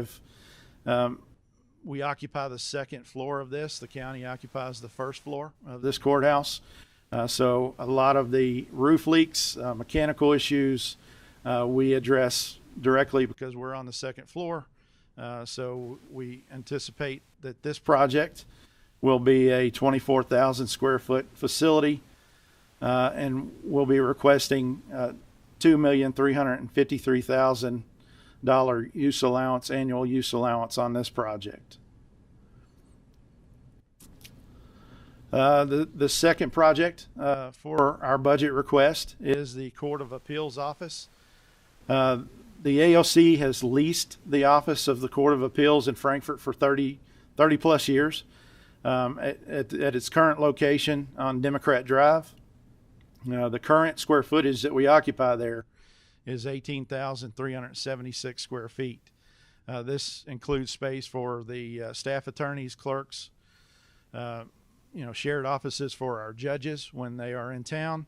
occupy the second floor of this. The county occupies the first floor of this courthouse. So a lot of the roof leaks, mechanical issues, we address directly because we're on the second floor. So we anticipate that this project will be a 24,000 square foot facility, and we'll be requesting $2,353,000 use allowance, annual use allowance on this project. The second project for our budget request is the Court of Appeals office. The AOC has leased the office of the Court of Appeals in Frankfort for 30 plus years at its current location on Democrat Drive. The current square footage that we occupy there is 18,376 square feet. This includes space for the staff attorneys, clerks, shared offices for our judges when they are in town,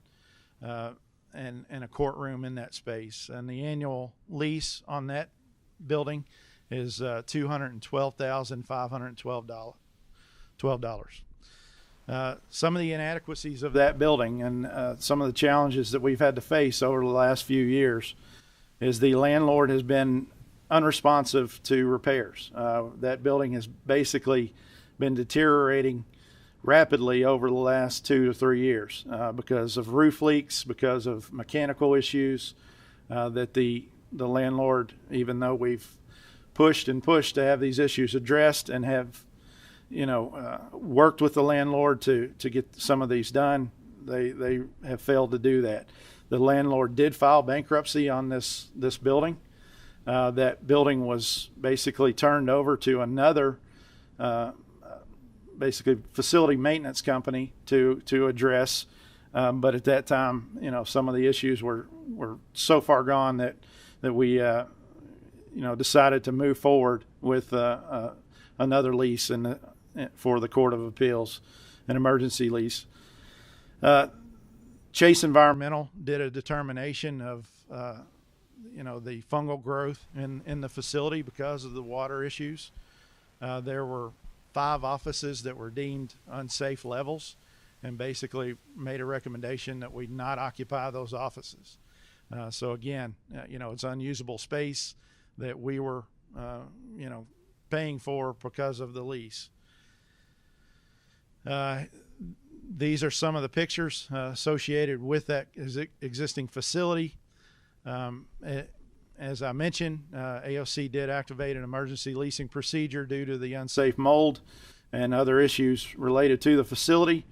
and a courtroom in that space. And the annual lease on that building is $212,512. some of the inadequacies of that building and some of the challenges that we've had to face over the last few years is the landlord has been unresponsive to repairs. That building has basically been deteriorating rapidly over the last 2 to 3 years because of roof leaks, because of mechanical issues that the landlord, even though we've pushed and pushed to have these issues addressed and have worked with the landlord to get some of these done, they have failed to do that. The landlord did file bankruptcy on this building. That building was basically turned over to another basically facility maintenance company to address. But at that time, some of the issues were so far gone that we decided to move forward with another lease for the Court of Appeals, an emergency lease. Chase Environmental did a determination of the fungal growth in the facility because of the water issues. There were 5 offices that were deemed unsafe levels, and basically made a recommendation that we not occupy those offices. So again, it's unusable space that we were, paying for because of the lease. These are some of the pictures associated with that existing facility. As I mentioned, AOC did activate an emergency leasing procedure due to the unsafe mold and other issues related to the facility.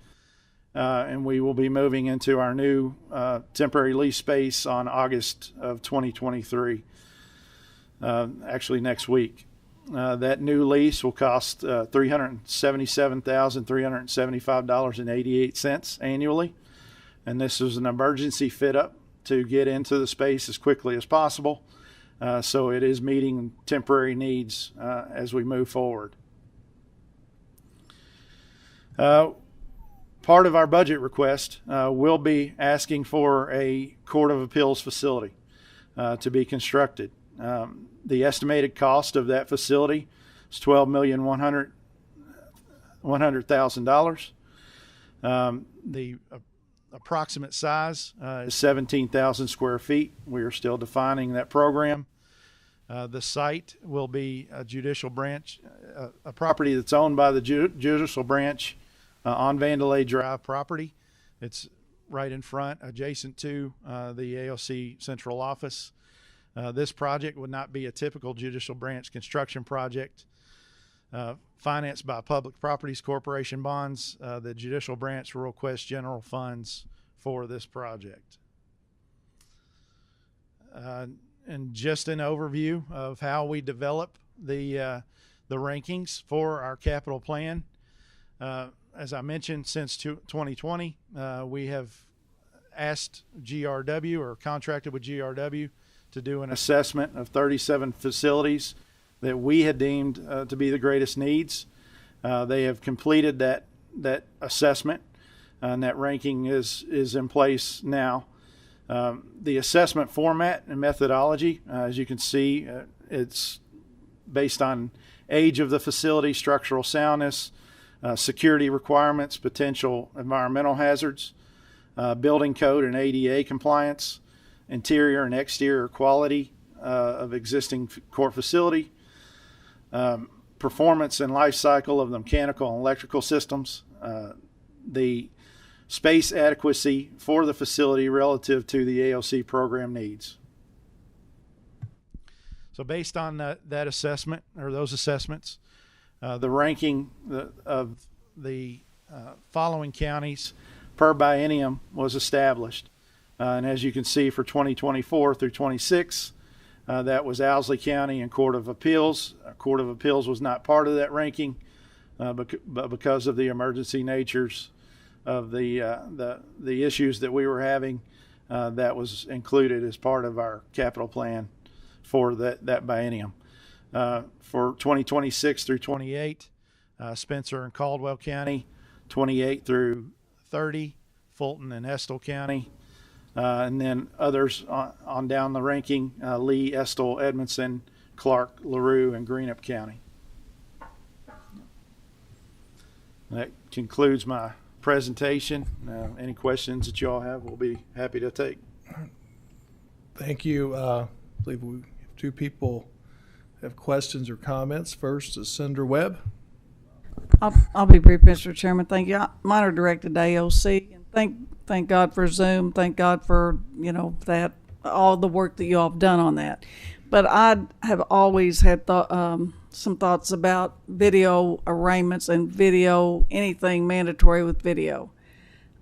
And we will be moving into our new temporary lease space on August of 2023, actually next week. That new lease will cost $377,375.88 annually. And this is an emergency fit up to get into the space as quickly as possible. So it is meeting temporary needs as we move forward. Part of our budget request will be asking for a Court of Appeals facility to be constructed. The estimated cost of that facility is $12,100,000. The approximate size is 17,000 square feet. We are still defining that program. The site will be a judicial branch, a property that's owned by the judicial branch on Vandelay Drive property. It's right in front, adjacent to the AOC central office. This project would not be a typical judicial branch construction project. Financed by Public Properties Corporation bonds, the judicial branch will request general funds for this project. And just an overview of how we develop the rankings for our capital plan. As I mentioned, since 2020, we have asked GRW or contracted with GRW to do an assessment of 37 facilities that we had deemed to be the greatest needs. They have completed that assessment, and that ranking is in place now. The assessment format and methodology, as you can see, it's based on age of the facility, structural soundness, security requirements, potential environmental hazards, building code and ADA compliance, interior and exterior quality of existing court facility, performance and life cycle of the mechanical and electrical systems, the space adequacy for the facility relative to the AOC program needs. So based on that assessment, or those assessments, the ranking of the following counties per biennium was established. And as you can see, for 2024 through 26, that was Owsley County and Court of Appeals. Court of Appeals was not part of that ranking, but because of the emergency natures of the issues that we were having, that was included as part of our capital plan for that biennium. For 2026 through 28, Spencer and Caldwell County, 28 through 30, Fulton and Estill County, and then others on down the ranking, Lee, Estill, Edmondson, Clark, LaRue, and Greenup County. That concludes my presentation. Any questions that you all have, we'll be happy to take. Thank you. I believe we have two people have questions or comments. First is Senator Webb. I'll be brief, Mr. Chairman. Thank you. Mine are directed to AOC. And thank God for Zoom. Thank God for, that all the work that you all have done on that. But I have always had some thoughts about video arraignments and anything mandatory with video.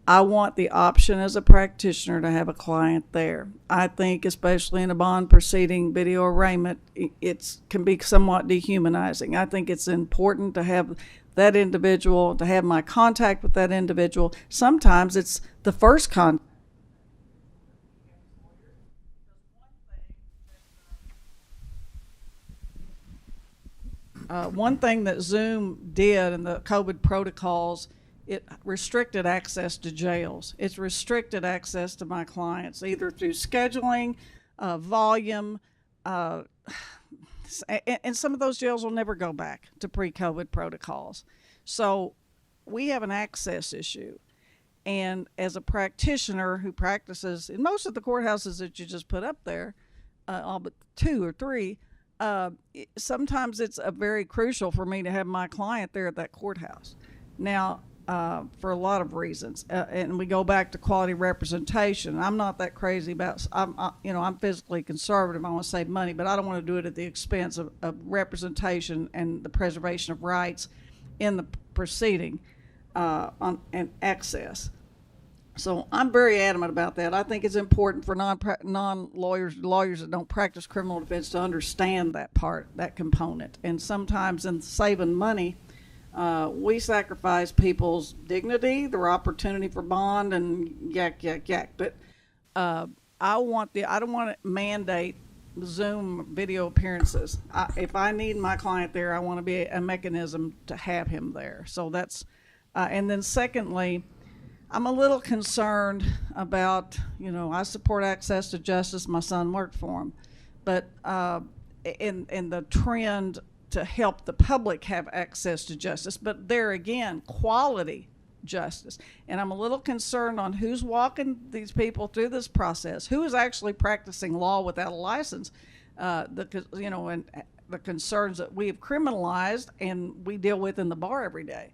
I want the option as a practitioner to have a client there. I think, especially in a bond proceeding, video arraignment, it can be somewhat dehumanizing. I think it's important to have that individual, to have my contact with that individual. Sometimes it's the first contact. One thing that Zoom did in the COVID protocols, it restricted access to jails. It's restricted access to my clients, either through scheduling, volume, and some of those jails will never go back to pre-COVID protocols. So we have an access issue. And as a practitioner who practices in most of the courthouses that you just put up there, all but 2 or 3, sometimes it's very crucial for me to have my client there at that courthouse. Now, for a lot of reasons, and we go back to quality representation. I'm not that crazy about. I'm physically conservative. I want to save money, but I don't want to do it at the expense of representation and the preservation of rights in the proceeding and access. So I'm very adamant about that. I think it's important for lawyers that don't practice criminal defense to understand that component. And sometimes in saving money, we sacrifice people's dignity, their opportunity for bond, and yak. But I don't want to mandate Zoom video appearances. If I need my client there, I want to be a mechanism to have him there. So that's, and then secondly, I'm a little concerned about, I support access to justice. My son worked for him. But in the trend to help the public have access to justice, but there again, quality justice. And I'm a little concerned on who's walking these people through this process, who is actually practicing law without a license, and the concerns that we have criminalized and we deal with in the bar every day.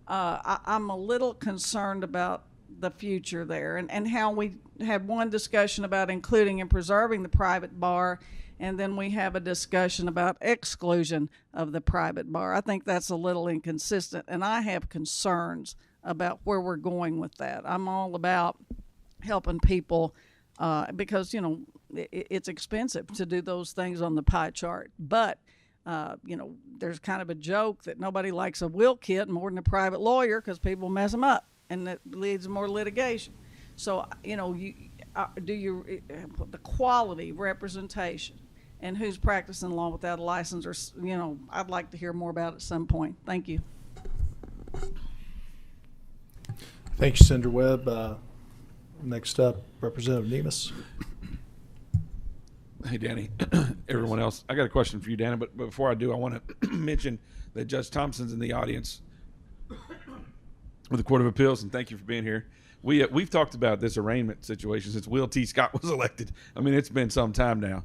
I'm a little concerned about the future there, and how we have one discussion about including and preserving the private bar, and then we have a discussion about exclusion of the private bar. I think that's a little inconsistent, and I have concerns about where we're going with that. I'm all about helping people because, it's expensive to do those things on the pie chart. But there's kind of a joke that nobody likes a will kit more than a private lawyer because people mess them up, and that leads to more litigation. So, the quality representation and who's practicing law without a license, or, I'd like to hear more about it at some point. Thank you. Thank you, Senator Webb. Next up, Representative Nemus. Hey, Danny. Everyone else, I got a question for you, Danny, but before I do, I want to mention that Judge Thompson's in the audience with the Court of Appeals, and thank you for being here. We've talked about this arraignment situation since Will T. Scott was elected. I mean, it's been some time now.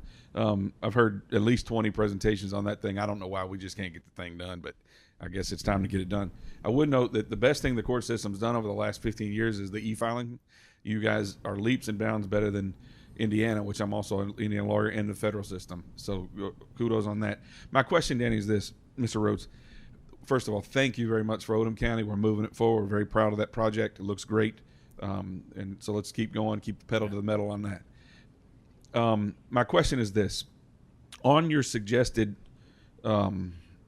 I've heard at least 20 presentations on that thing. I don't know why we just can't get the thing done, but I guess it's time to get it done. I would note that the best thing the court system's done over the last 15 years is the e-filing. You guys are leaps and bounds better than Indiana, which I'm also an Indiana lawyer, and the federal system. So kudos on that. My question, Danny, is this, Mr. Rhodes. First of all, thank you very much for Odom County. We're moving it forward. We're very proud of that project. It looks great. And so let's keep going, keep the pedal to the metal on that. My question is this. On your suggested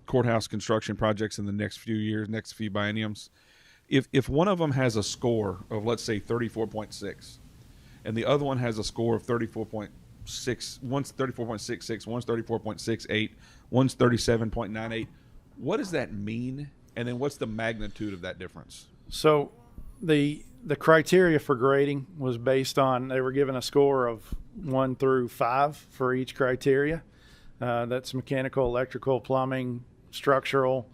courthouse construction projects in the next few years, next few bienniums, if one of them has a score of, let's say, 34.6, and the other one has a score of 34.6, one's 34.66, one's 34.68, one's 37.98, what does that mean? And then what's the magnitude of that difference? So the criteria for grading was based on, they were given a score of 1 through 5 for each criteria. That's mechanical, electrical, plumbing, structural,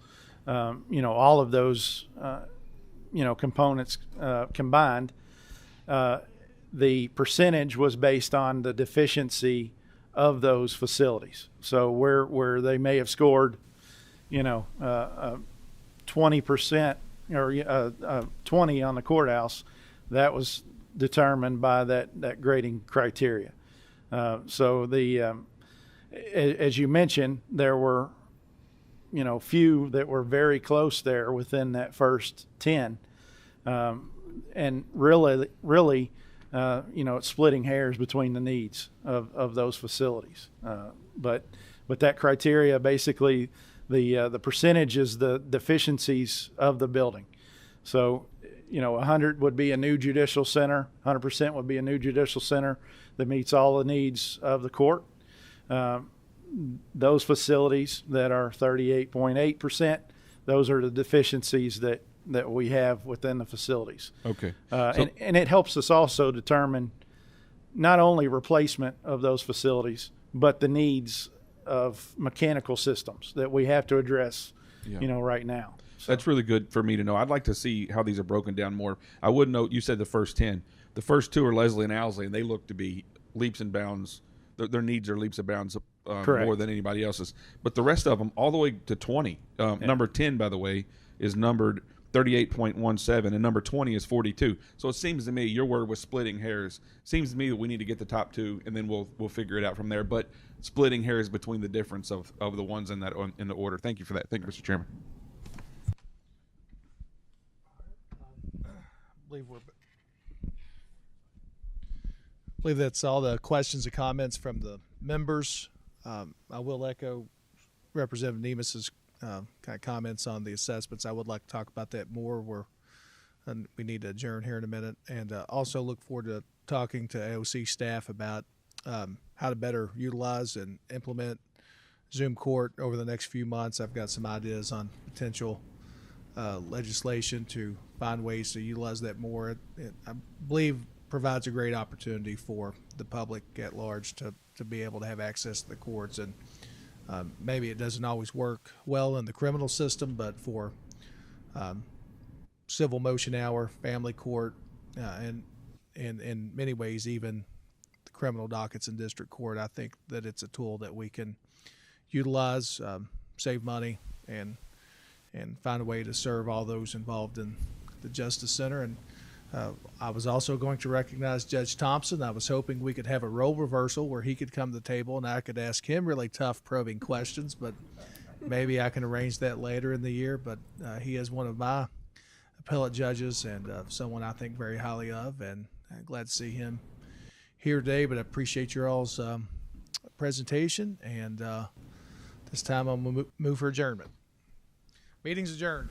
all of those components combined, the percentage was based on the deficiency of those facilities. So where they may have scored, 20% or 20 on the courthouse, that was determined by that grading criteria. So as you mentioned, there were few that were very close there within that first 10, and really it's splitting hairs between the needs of those facilities. But that criteria, basically the percentage is the deficiencies of the building. So 100 would be a new judicial center, 100% would be a new judicial center that meets all the needs of the court. Those facilities that are 38.8%, those are the deficiencies that we have within the facilities. Okay. And it helps us also determine not only replacement of those facilities, but the needs of mechanical systems that we have to address, right now. So. That's really good for me to know. I'd like to see how these are broken down more. I would note, you said the first 10. The first 2 are Leslie and Owsley, and they look to be leaps and bounds. Their needs are leaps and bounds more than anybody else's. But the rest of them, all the way to 20. Number 10, by the way, is numbered 38.17, and number 20 is 42. So it seems to me, your word was splitting hairs. Seems to me that we need to get the top 2, and then we'll figure it out from there. But splitting hairs between the difference of the ones in the order. Thank you for that. Thank you, Mr. Chairman. I believe that's all the questions and comments from the members. I will echo Representative Nemes's kind of comments on the assessments. I would like to talk about that more. We need to adjourn here in a minute, and also look forward to talking to AOC staff about how to better utilize and implement Zoom Court over the next few months. I've got some ideas on potential legislation to find ways to utilize that more. It, I believe, provides a great opportunity for the public at large to be able to have access to the courts. And maybe it doesn't always work well in the criminal system, but for civil motion hour, family court, and in many ways even the criminal dockets in district court, I think that it's a tool that we can utilize, save money, and find a way to serve all those involved in the Justice Center. And I was also going to recognize Judge Thompson. I was hoping we could have a role reversal where he could come to the table and I could ask him really tough, probing questions, but maybe I can arrange that later in the year. But he is one of my appellate judges and someone I think very highly of, and I'm glad to see him here today. But I appreciate your all's presentation, and this time I'm going to move for adjournment. Meeting's adjourned.